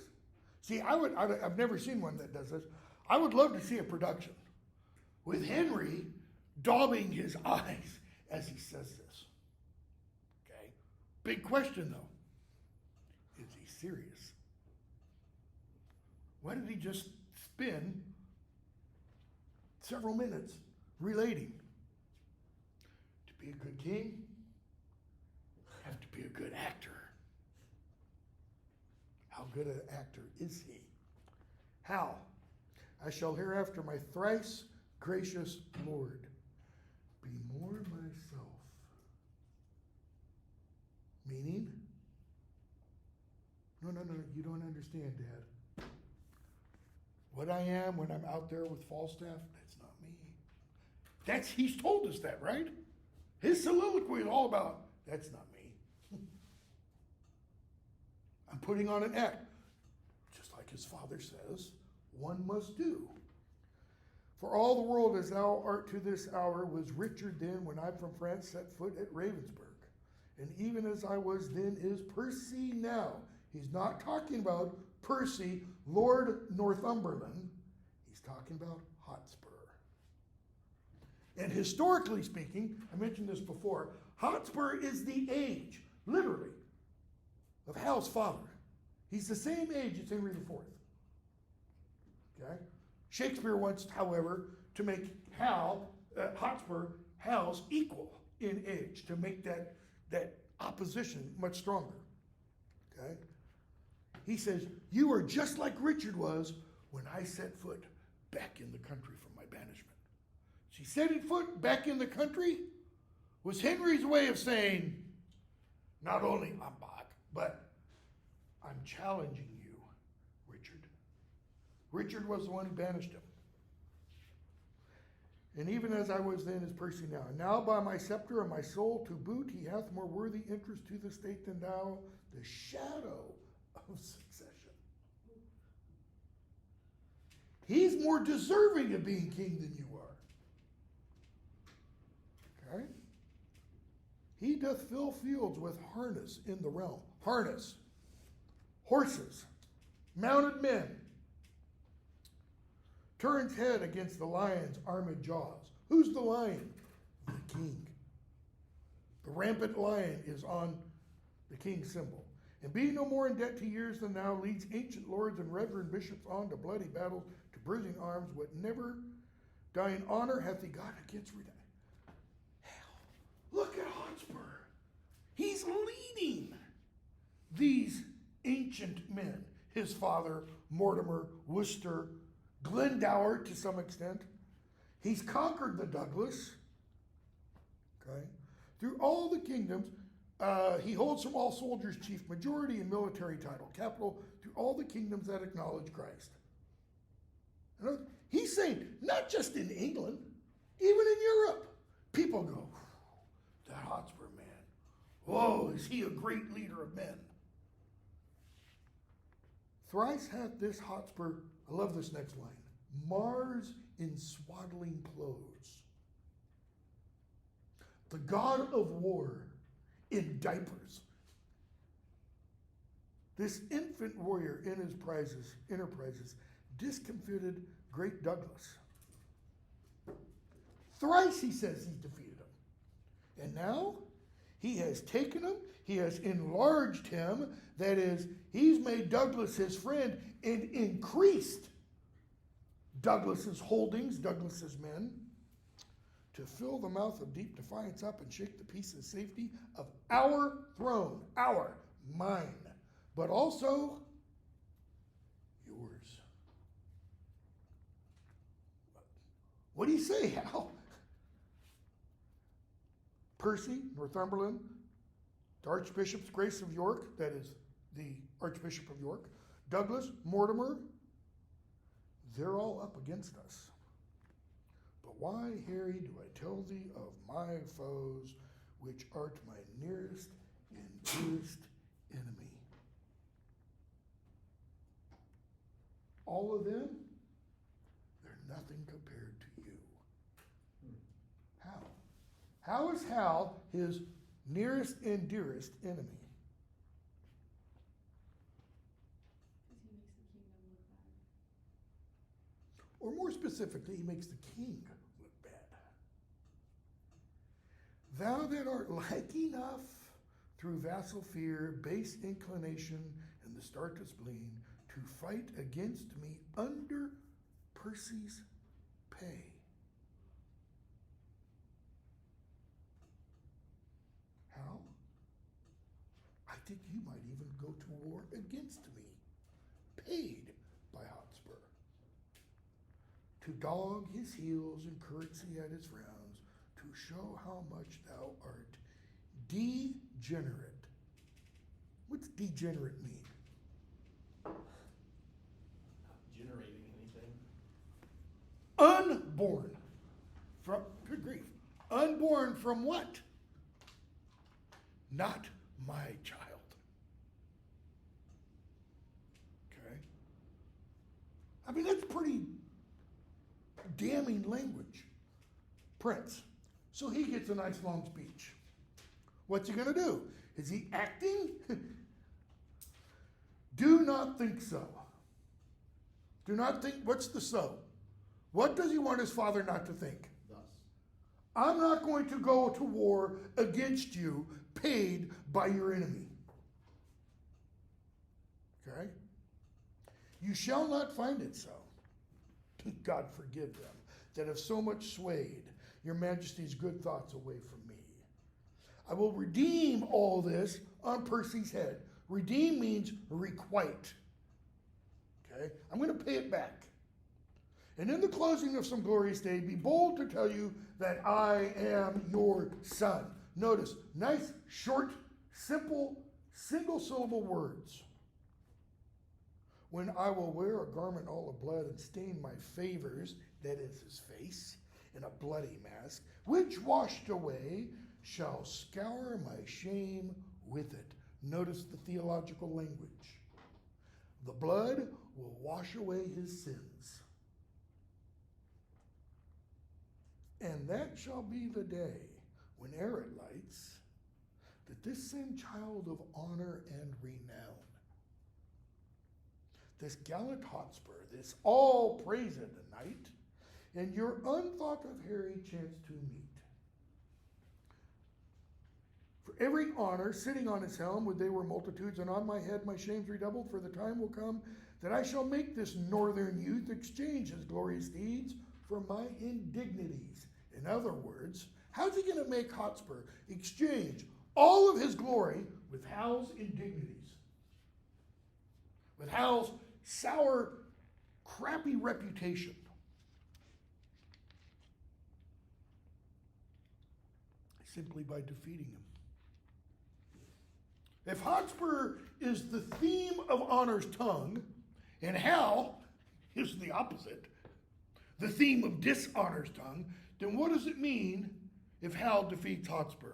See, I've never seen one that does this. I would love to see a production with Henry daubing his eyes as he says this. Okay? Big question, though. Is he serious? Why did he just spend several minutes relating? To be a good king, you have to be a good actor. How good an actor is he? How? I shall hereafter, my thrice gracious Lord, be more myself. Meaning? No, you don't understand, Dad. What I am when I'm out there with Falstaff, that's not me. He's told us that, right? His soliloquy is all about, that's not me. I'm putting on an act. Just like his father says, one must do. For all the world as thou art to this hour was Richard then when I from France set foot at Ravensburg. And even as I was then is Percy now. He's not talking about Percy, Lord Northumberland. He's talking about Hotspur. And historically speaking, I mentioned this before, Hotspur is the age, literally, of Hal's father. He's the same age as Henry IV. Okay? Shakespeare wants, however, to make Hotspur, Hal's equal in age, to make that opposition much stronger. Okay? He says, you are just like Richard was when I set foot back in the country from my banishment. See, setting foot back in the country was Henry's way of saying, not only I'm back, but I'm challenging you, Richard. Richard was the one who banished him. And even as I was then is Percy now. And now by my scepter and my soul to boot, he hath more worthy interest to the state than thou, the shadow of of succession. He's more deserving of being king than you are. Okay? He doth fill fields with harness in the realm. Harness. Horses. Mounted men. Turns head against the lion's armed jaws. Who's the lion? The king. The rampant lion is on the king's symbol. And being no more in debt to years than now, leads ancient lords and reverend bishops on to bloody battles, to bruising arms, what never dying honor hath he got against redemption. Hell, look at Hotspur. He's leading these ancient men. His father, Mortimer, Worcester, Glendower to some extent. He's conquered the Douglas. Okay? Through all the kingdoms, he holds from all soldiers chief majority and military title, capital, through all the kingdoms that acknowledge Christ. He's saying, not just in England, even in Europe, people go, that Hotspur man, whoa, is he a great leader of men? Thrice hath this Hotspur, I love this next line, Mars in swaddling clothes, the god of war in diapers. This infant warrior in his enterprises discomfited great Douglas. Thrice he says he's defeated him. And now he has taken him, he has enlarged him, that is, he's made Douglas his friend and increased Douglas's holdings, Douglas's men, to fill the mouth of deep defiance up and shake the peace and safety of our throne, mine, but also yours. What do you say, Hal? Percy, Northumberland, the Archbishop's Grace of York, that is the Archbishop of York, Douglas, Mortimer, they're all up against us. But why, Harry, do I tell thee of my foes, which art my nearest and dearest enemy? All of them, they're nothing compared to you. How? How is Hal his nearest and dearest enemy? Or more specifically, he makes the king look bad. Thou that art like enough through vassal fear, base inclination, and the start to spleen, to fight against me under Percy's pay. How? I think you might even go to war against me, paid by Hotspur. To dog his heels and curtsy at his frowns, to show how much thou art degenerate. What's degenerate mean? Not generating anything. Unborn. From, good grief. Unborn from what? Not my child. Okay? I mean, that's pretty damning language. Prince. So he gets a nice long speech. What's he going to do? Is he acting? Do not think so. Do not think, what's the so? What does he want his father not to think? Thus. I'm not going to go to war against you paid by your enemy. Okay? You shall not find it so. God forgive them that have so much swayed your majesty's good thoughts away from me. I will redeem all this on Percy's head. Redeem means requite. Okay? I'm going to pay it back. And in the closing of some glorious day, be bold to tell you that I am your son. Notice, nice, short, simple, single-syllable words. When I will wear a garment all of blood and stain my favors, that is his face, in a bloody mask, which washed away shall scour my shame with it. Notice the theological language. The blood will wash away his sins. And that shall be the day when ere it lights, that this same child of honor and renown, this gallant Hotspur, this all praised knight, and your unthought of Harry chance to meet. For every honor sitting on his helm, would they were multitudes, and on my head my shames redoubled, for the time will come that I shall make this northern youth exchange his glorious deeds for my indignities. In other words, how's he going to make Hotspur exchange all of his glory with Hal's indignities? With Hal's sour, crappy reputation? Simply by defeating him. If Hotspur is the theme of honor's tongue, and Hal is the opposite, the theme of dishonor's tongue, then what does it mean if Hal defeats Hotspur?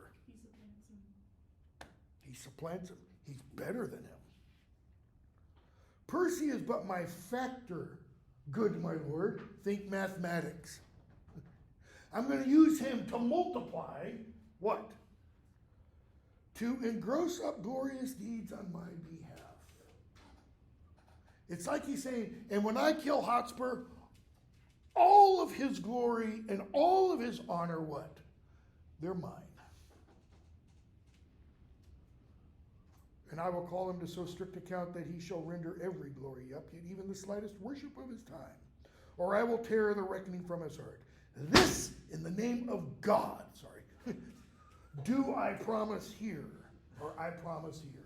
He supplants him. He's better than him. Percy is but my factor, good my lord. Think mathematics. I'm going to use him to multiply what? To engross up glorious deeds on my behalf. It's like he's saying, and when I kill Hotspur, all of his glory and all of his honor, what? They're mine. And I will call him to so strict account that he shall render every glory up, yet even the slightest worship of his time. Or I will tear the reckoning from his heart. This, in the name of God, do I promise here, or I promise here.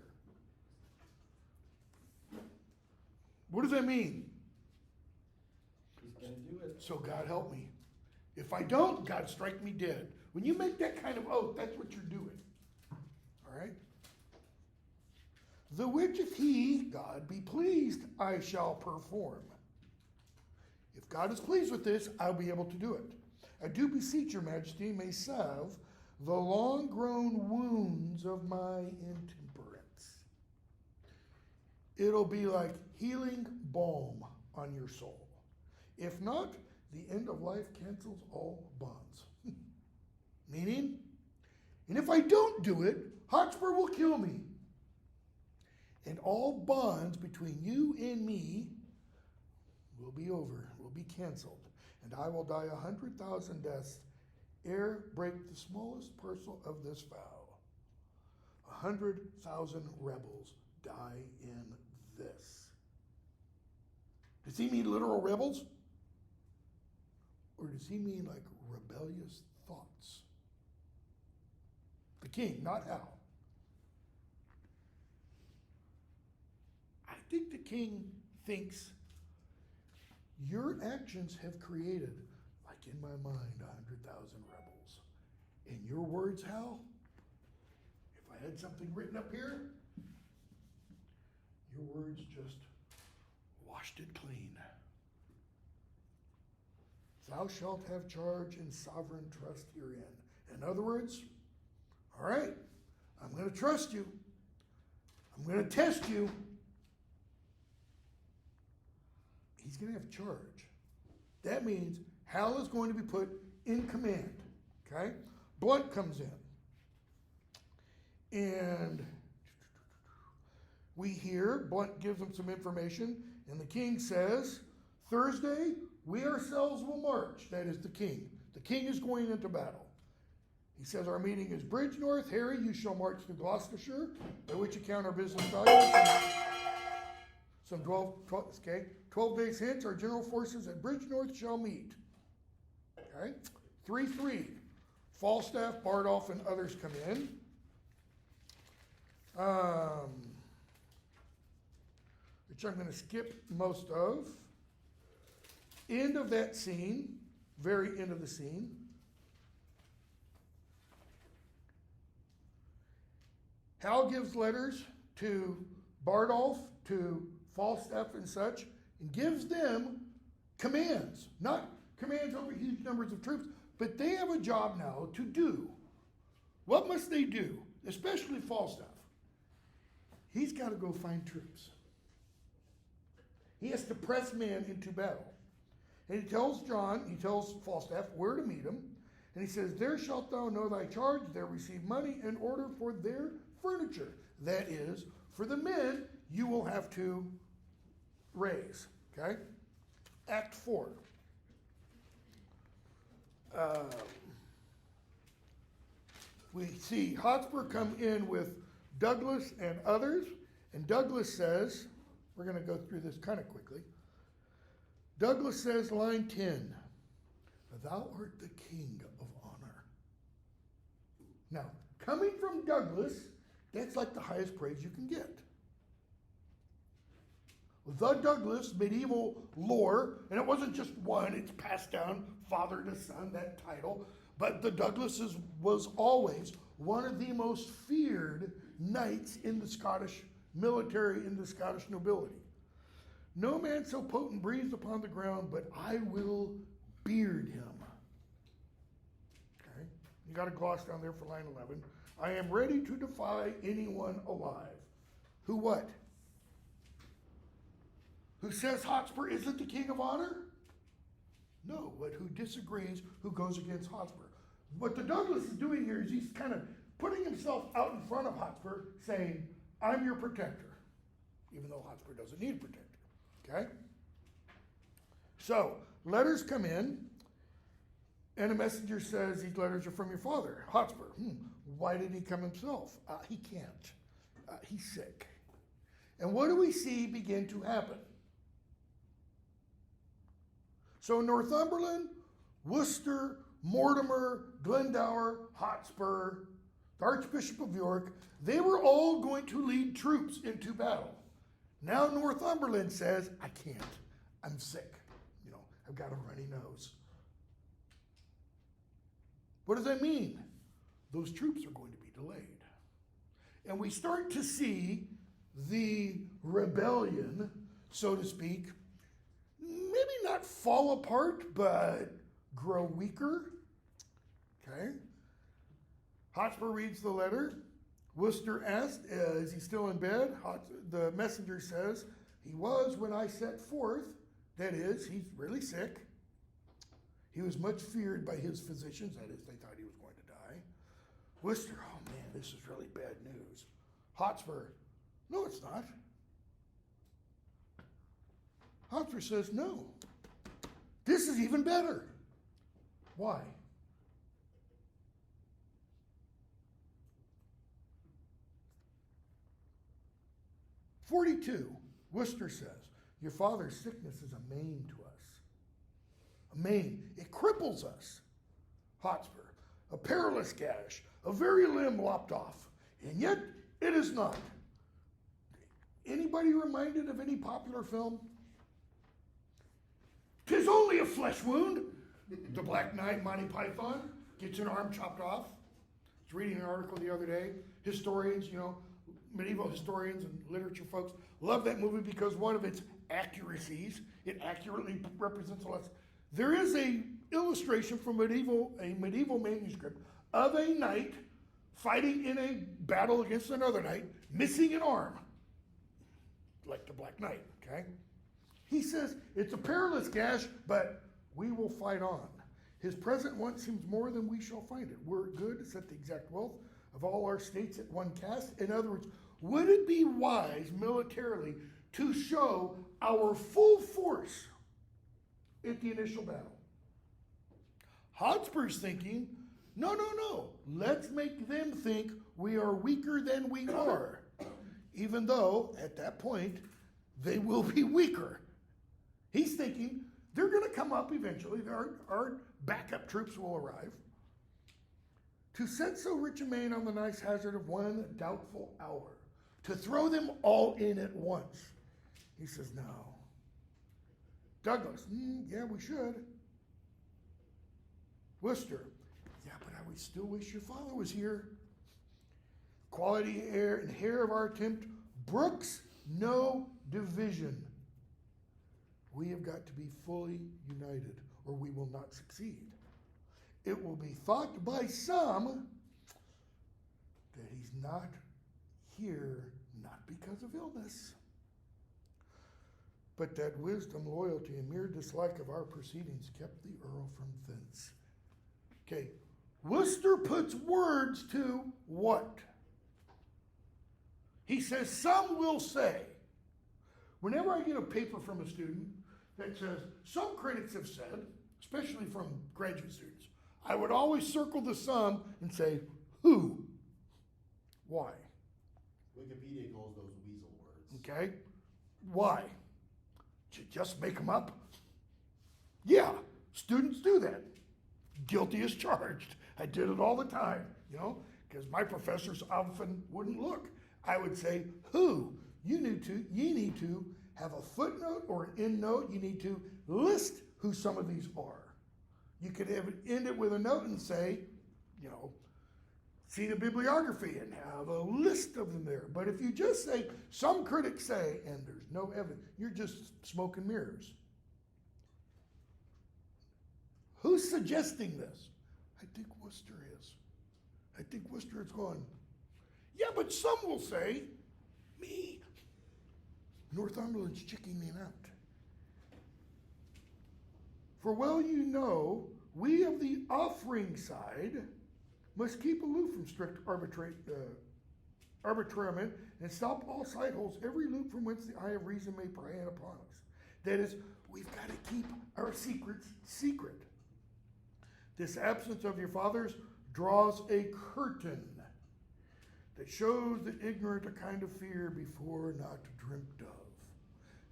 What does that mean? He's gonna do it. So God help me. If I don't, God strike me dead. When you make that kind of oath, that's what you're doing. All right? The which if he, God, be pleased, I shall perform. If God is pleased with this, I'll be able to do it. I do beseech your majesty may salve the long-grown wounds of my intemperance. It'll be like healing balm on your soul. If not, the end of life cancels all bonds. Meaning, and if I don't do it, Hotspur will kill me. And all bonds between you and me will be over, will be canceled. And I will die 100,000 deaths ere break the smallest parcel of this vow. 100,000 rebels die in this. Does he mean literal rebels? Or does he mean like rebellious thoughts? The king, not Hal. I think the king thinks your actions have created, like in my mind, 100,000 rebels. In your words, Hal, if I had something written up here, your words just washed it clean. Thou shalt have charge and sovereign trust herein. In other words, all right, I'm going to trust you. I'm going to test you. He's going to have charge. That means Hal is going to be put in command. Okay? Blunt comes in. And we hear, Blunt gives him some information, and the king says, Thursday, we ourselves will march. That is the king. The king is going into battle. He says, our meeting is Bridge North. Harry, you shall march to Gloucestershire, by which account our business values. Some 12 days hence, our general forces at Bridge North shall meet. Okay? 3-3. Falstaff, Bardolph, and others come in. Which I'm going to skip most of. End of that scene, very end of the scene. Hal gives letters to Bardolph, to Falstaff and such, and gives them commands. Not commands over huge numbers of troops, but they have a job now to do. What must they do? Especially Falstaff. He's got to go find troops. He has to press men into battle. And he tells Falstaff where to meet him. And he says, there shalt thou know thy charge, there receive money in order for their furniture. That is, for the men you will have to raise. Okay? Act 4. We see Hotspur come in with Douglas and others. And Douglas says, we're going to go through this kind of quickly. Douglas says, line 10, thou art the king of honor. Now, coming from Douglas, that's like the highest praise you can get. The Douglas, medieval lore, and it wasn't just one, it's passed down father to son, that title, but the Douglas was always one of the most feared knights in the Scottish military, in the Scottish nobility. No man so potent breathes upon the ground, but I will beard him. Okay, you got a gloss down there for line 11. I am ready to defy anyone alive. Who what? Who says Hotspur isn't the king of honor? No, but who disagrees, who goes against Hotspur. What the Douglas is doing here is he's kind of putting himself out in front of Hotspur, saying, I'm your protector, even though Hotspur doesn't need a protector. Okay? So, letters come in, and a messenger says, these letters are from your father, Hotspur. Why did he come himself? He can't. He's sick. And what do we see begin to happen? So Northumberland, Worcester, Mortimer, Glendower, Hotspur, the Archbishop of York, they were all going to lead troops into battle. Now Northumberland says, I can't. I'm sick. I've got a runny nose. What does that mean? Those troops are going to be delayed. And we start to see the rebellion, so to speak, maybe not fall apart, but grow weaker. Okay? Hotspur reads the letter. Worcester asked, is he still in bed? The messenger says, he was when I set forth. That is, he's really sick. He was much feared by his physicians. That is, they thought he was going to die. Worcester, oh man, this is really bad news. Hotspur, no, it's not. Hotspur says, no. This is even better. Why? "42, Worcester says, your father's sickness is a maim to us. A maim. It cripples us. Hotspur, a perilous gash, a very limb lopped off, and yet it is not. Anybody reminded of any popular film? 'Tis only a flesh wound. The Black Knight, Monty Python, gets an arm chopped off. I was reading an article the other day. Historians, medieval historians and literature folks love that movie because one of its accuracies, it accurately represents a lesson. There is a illustration from a medieval manuscript of a knight fighting in a battle against another knight, missing an arm, like the Black Knight, okay? He says, it's a perilous gash, but we will fight on. His present want seems more than we shall find it. Were it good to set the exact wealth of all our states at one cast? In other words, would it be wise militarily to show our full force at the initial battle? Hotspur's thinking, no. Let's make them think we are weaker than we are. Even though, at that point, they will be weaker. He's thinking, they're going to come up eventually. Our backup troops will arrive. To set so rich a main on the nice hazard of one doubtful hour. To throw them all in at once. He says, no. Douglas, yeah, we should. Worcester, yeah, but I would still wish your father was here. Quality air and hair of our attempt brooks no division. We have got to be fully united, or we will not succeed. It will be thought by some that he's not here, not because of illness. but that wisdom, loyalty, and mere dislike of our proceedings kept the Earl from thence. Okay, Worcester puts words to what? He says, some will say, whenever I get a paper from a student that says, some critics have said, especially from graduate students, I would always circle the some and say, who? Why? Wikipedia calls those weasel words. Okay? Why? Did you just make them up? Yeah, students do that. Guilty as charged. I did it all the time, because my professors often wouldn't look. I would say, who? You need to have a footnote or an endnote. You need to list who some of these are. You could end it with a note and say, see the bibliography and have a list of them there. But if you just say, some critics say, and there's no evidence, you're just smoke and mirrors. Who's suggesting this? I think Worcester is. I think Worcester is going, yeah, but some will say, me. Northumberland's chickening out. For well you know, we of the offering side must keep aloof from strict arbitrament and stop all side holes, every loop from whence the eye of reason may pry in upon us. That is, we've got to keep our secrets secret. This absence of your fathers draws a curtain that shows the ignorant a kind of fear before not dreamt of.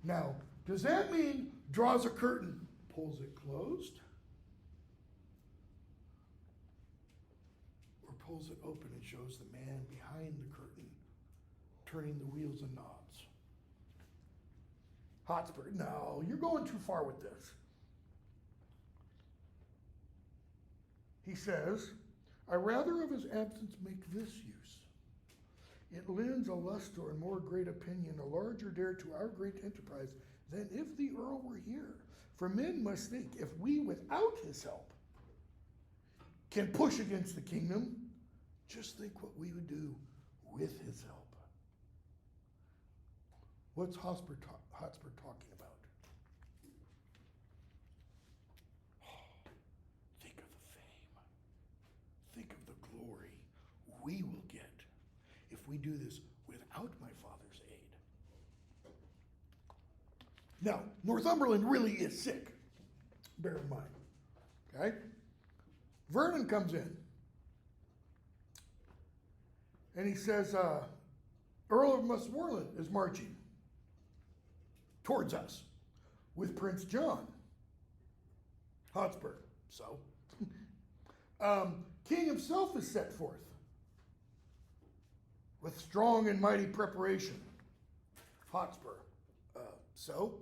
Now, does that mean draws a curtain, pulls it closed? Or pulls it open and shows the man behind the curtain turning the wheels and knobs? Hotspur, no, you're going too far with this. He says, I rather of his absence make this use. It lends a lustre and more great opinion, a larger dare to our great enterprise than if the Earl were here. For men must think, if we without his help can push against the kingdom, just think what we would do with his help. What's Hotspur talking about? Think of the fame. Think of the glory we will get if we do this without my father's aid. Now, Northumberland really is sick. Bear in mind. Okay? Vernon comes in. And he says, Earl of Westmoreland is marching towards us with Prince John. Hotspur. So. King himself is set forth with strong and mighty preparation. Hotspur. So,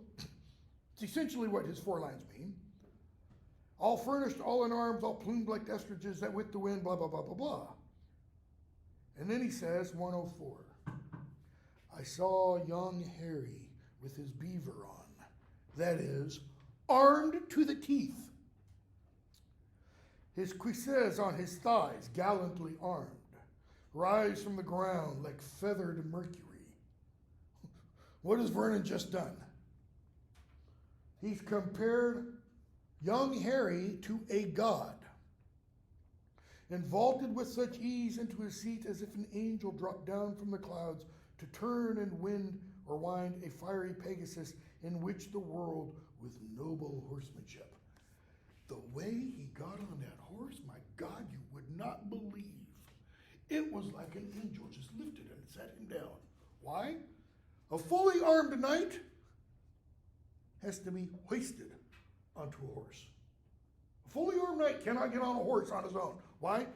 it's essentially what his 4 lines mean. All furnished, all in arms, all plumed like ostriches that with the wind, blah, blah, blah, blah, blah. And then he says, 104, I saw young Harry with his beaver on, that is, armed to the teeth. His cuisses on his thighs, gallantly armed, rise from the ground like feathered mercury. What has Vernon just done? He's compared young Harry to a god, and vaulted with such ease into his seat as if an angel dropped down from the clouds to turn and wind or wind a fiery Pegasus in which the world with noble horsemanship. The way he got on that horse, my God, you would not believe. It was like an angel just lifted him and set him down. Why? A fully armed knight has to be hoisted onto a horse. A fully armed knight cannot get on a horse on his own. Why?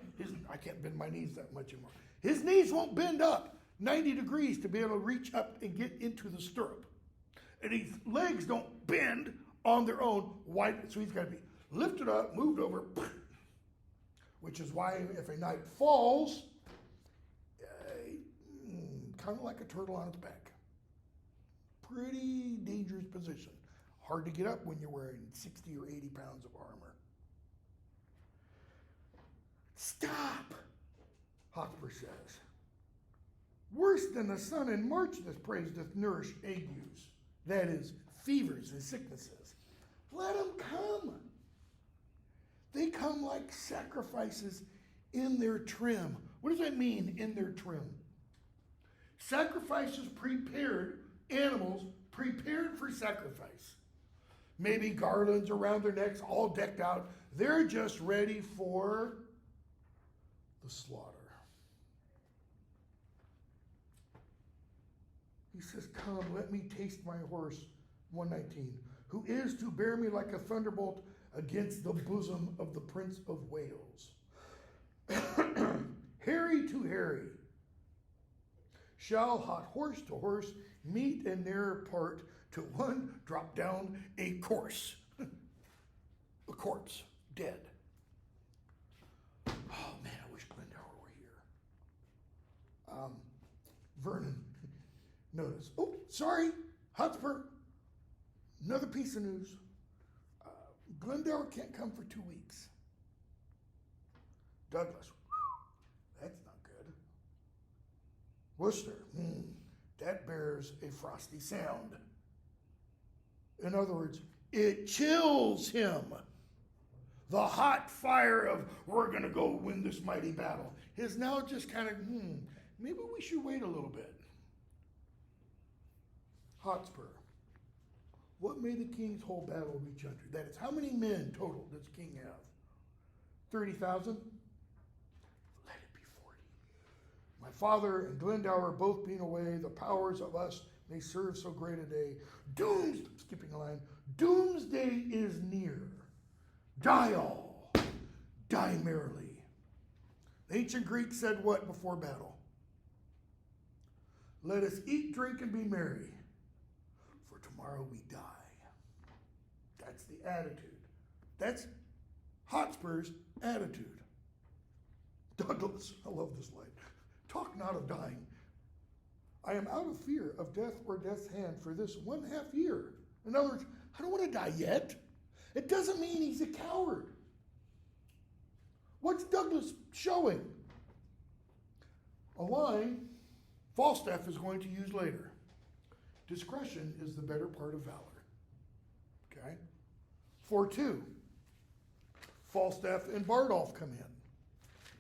I can't bend my knees that much anymore. His knees won't bend up 90 degrees to be able to reach up and get into the stirrup. And his legs don't bend on their own. Why? So he's got to be lifted up, moved over, which is why if a knight falls, kind of like a turtle on its back. Pretty dangerous position. Hard to get up when you're wearing 60 or 80 pounds of armor. Stop, Hotspur says. Worse than the sun in March this praise doth nourish agues, that is, fevers and sicknesses. Let them come. They come like sacrifices in their trim. What does that mean, in their trim? Sacrifices prepared, animals prepared for sacrifice. Maybe garlands around their necks, all decked out. They're just ready for the slaughter. He says, come, let me taste my horse, 119, who is to bear me like a thunderbolt against the bosom of the Prince of Wales. Hairy to hairy shall hot horse to horse meet and ne'er part to one drop down a corse. A corpse, dead. Oh man, I wish Glendower were here. Vernon, notice. Oh, sorry, Hotspur. Another piece of news. Glendower can't come for 2 weeks. Douglas, that's not good. Worcester, that bears a frosty sound. In other words, it chills him. The hot fire of, we're going to go win this mighty battle, is now just kind of, maybe we should wait a little bit. Hotspur. What may the king's whole battle reach unto? That is, how many men total does the king have? 30,000? Let it be 40. My father and Glendower both being away, the powers of us may serve so great a day. Skipping a line, doomsday is near. Die all, die merrily. The ancient Greeks said what before battle? Let us eat, drink, and be merry, for tomorrow we die. That's the attitude. That's Hotspur's attitude. Douglas, I love this line. Talk not of dying. I am out of fear of death or death's hand for this 1/2 year. In other words, I don't want to die yet. It doesn't mean he's a coward. What's Douglas showing? A line Falstaff is going to use later. Discretion is the better part of valor. Okay? 4-2. Falstaff and Bardolph come in.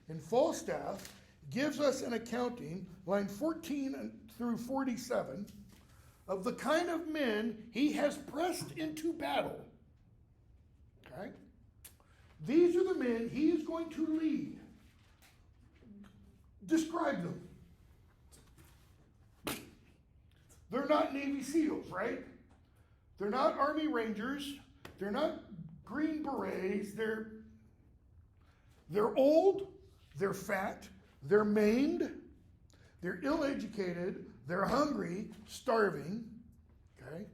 And Falstaff gives us an accounting, line 14 through 47, of the kind of men he has pressed into battle. Okay? These are the men he is going to lead. Describe them. They're not Navy SEALs, right? They're not Army Rangers. They're not Green Berets. They're old. They're fat. They're maimed. They're ill-educated. They're hungry, starving. Okay?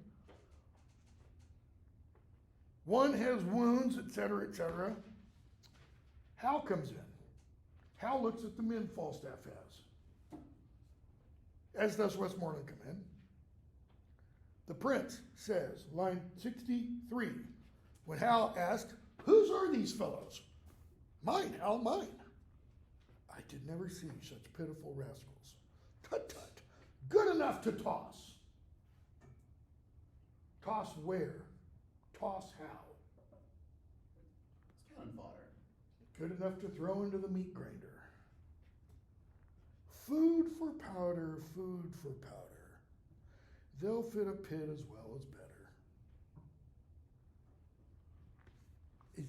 One has wounds, etc., etc. Hal comes in. Hal looks at the men Falstaff has. As does Westmoreland come in. The prince says, line 63, when Hal asked, whose are these fellows? Mine, Hal, mine. I did never see such pitiful rascals. Tut tut. Good enough to toss. Toss where? Toss how? It's cannon fodder. Good enough to throw into the meat grinder. Food for powder, food for powder. They'll fit a pit as well as better. Is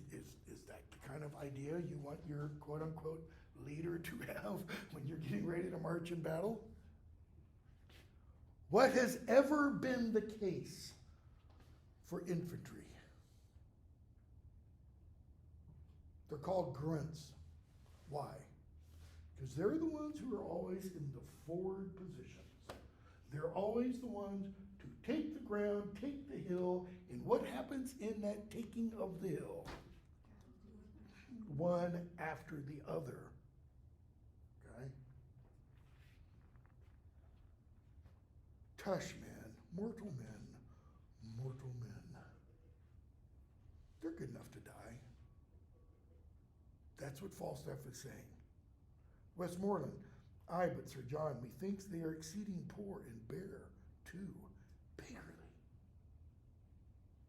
that the kind of idea you want your quote-unquote leader to have when you're getting ready to march in battle? What has ever been the case for infantry? They're called grunts. Why? Because they're the ones who are always in the forward positions. They're always the ones to take the ground, take the hill, and what happens in that taking of the hill? One after the other. Okay? Tush men, mortal men, mortal men. They're good enough to die. That's what Falstaff is saying. Westmoreland, aye, but Sir John, methinks they are exceeding poor and bare, too, beggarly.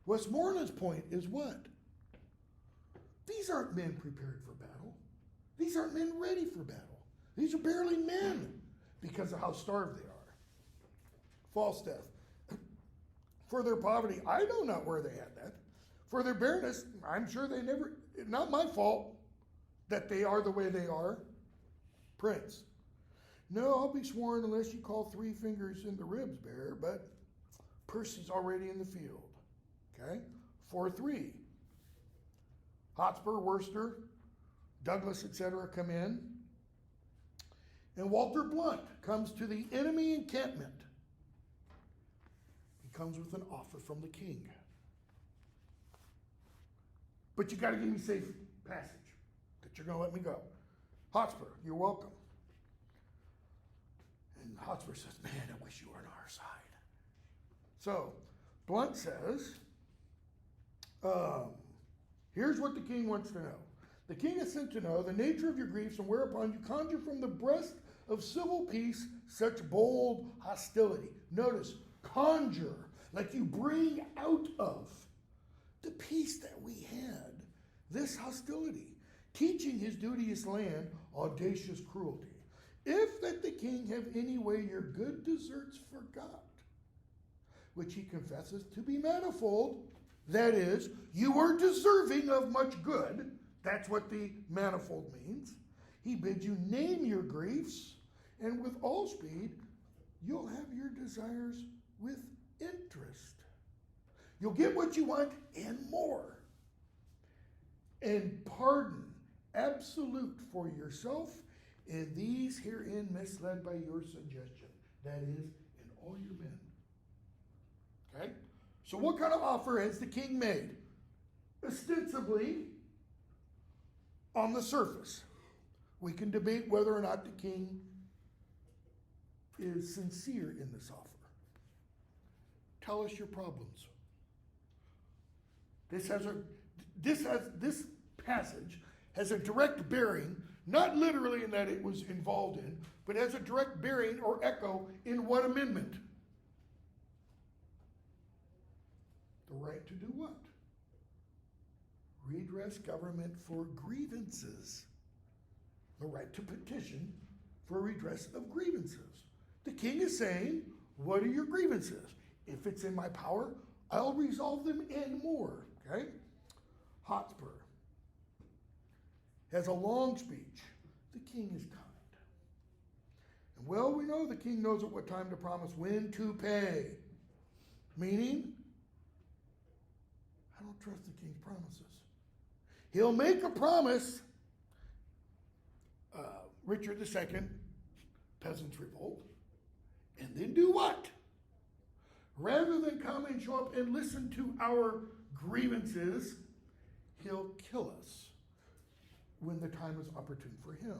Westmoreland's point is what? These aren't men prepared for battle. These aren't men ready for battle. These are barely men because of how starved they are. Falstaff. For their poverty, I know not where they had that. For their bareness, I'm sure they never, not my fault that they are the way they are. Prince. No, I'll be sworn unless you call 3 fingers in the ribs bare, but Percy's already in the field. Okay? 4-3. Hotspur, Worcester, Douglas, etc. come in. And Walter Blunt comes to the enemy encampment. He comes with an offer from the king. But you got to give me safe passage, that you're going to let me go. Hotspur, you're welcome. And Hotspur says, man, I wish you were on our side. So, Blunt says, here's what the king wants to know. The king is sent to know the nature of your griefs, and whereupon you conjure from the breast of civil peace such bold hostility. Notice, conjure, like you bring out of the peace that we had, this hostility, teaching his duteous land audacious cruelty. If that the king have any way your good deserts forgot, which he confesses to be manifold, that is, you are deserving of much good. That's what the manifold means. He bids you name your griefs, and with all speed, you'll have your desires with interest. You'll get what you want and more. And pardon absolute for yourself, and these herein misled by your suggestion. That is, in all your men. Okay? So what kind of offer has the king made? Ostensibly, on the surface, we can debate whether or not the king is sincere in this offer. Tell us your problems. This passage has a direct bearing, not literally in that it was involved in, but has a direct bearing or echo in what amendment? The right to do what? Redress government for grievances. The right to petition for redress of grievances. The king is saying, what are your grievances? If it's in my power, I'll resolve them and more. Okay? Hotspur has a long speech. The king is kind. And well, we know the king knows at what time to promise, when to pay. Meaning, I don't trust the king's promises. He'll make a promise. Richard II, Peasants' Revolt, and then do what? Rather than come and show up and listen to our grievances, he'll kill us when the time is opportune for him.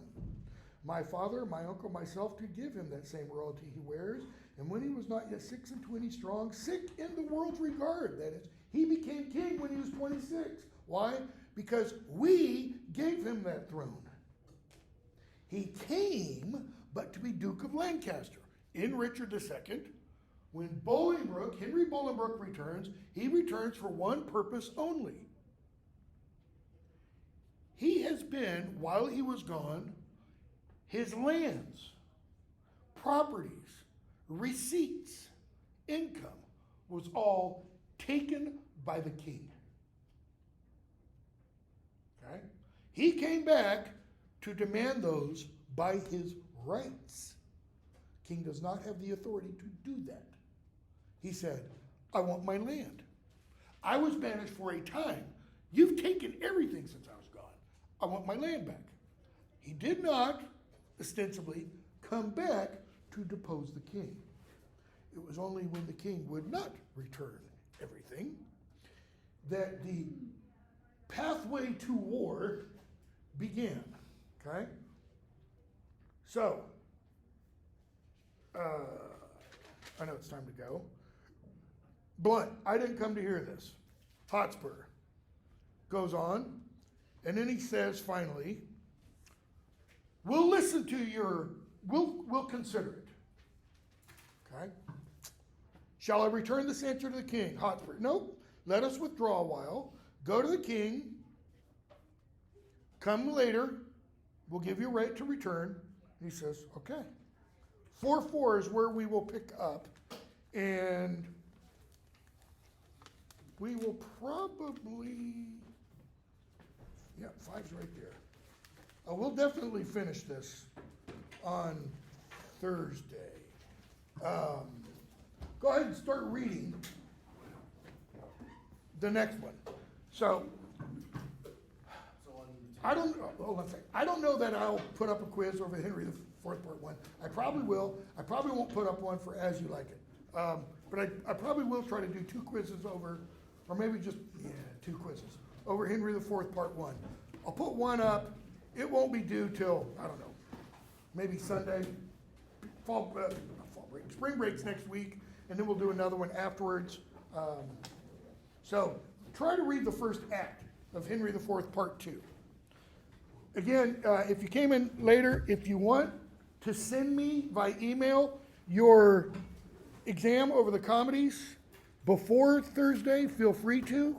My father, my uncle, myself, to give him that same royalty he wears, and when he was not yet 26 strong, sick in the world's regard, that is, he became king when he was 26. Why? Because we gave him that throne. He came but to be Duke of Lancaster. In Richard II, when Henry Bolingbroke returns, he returns for one purpose only. He has been, while he was gone, his lands, properties, receipts, income was all taken by the king. Okay? He came back to demand those by his rights. King does not have the authority to do that. He said, I want my land. I was banished for a time. You've taken everything since I was gone. I want my land back. He did not, ostensibly, come back to depose the king. It was only when the king would not return everything that the pathway to war began. Okay? So, I know it's time to go. Blunt, I didn't come to hear this. Hotspur goes on, and then he says finally, we'll listen to we'll consider it. Okay? Shall I return this answer to the king? Hotspur, nope. let us withdraw a while, go to the king, come later, we'll give you right to return. He says, okay. 4:4 is where we will pick up, and we will probably, yeah, 5's right there. We'll definitely finish this on Thursday. Go ahead and start reading the next one. So, I don't know that I'll put up a quiz over Henry IV Part 1. I probably will. I probably won't put up one for As You Like It. But I probably will try to do 2 quizzes over, or maybe just, 2 quizzes over Henry IV Part 1. I'll put one up. It won't be due till, I don't know, maybe Sunday. Not fall break. Spring break's next week, and then we'll do another one afterwards. So try to read the first act of Henry IV Part 2. Again, if you came in later, if you want to send me by email your exam over the comedies before Thursday, feel free to.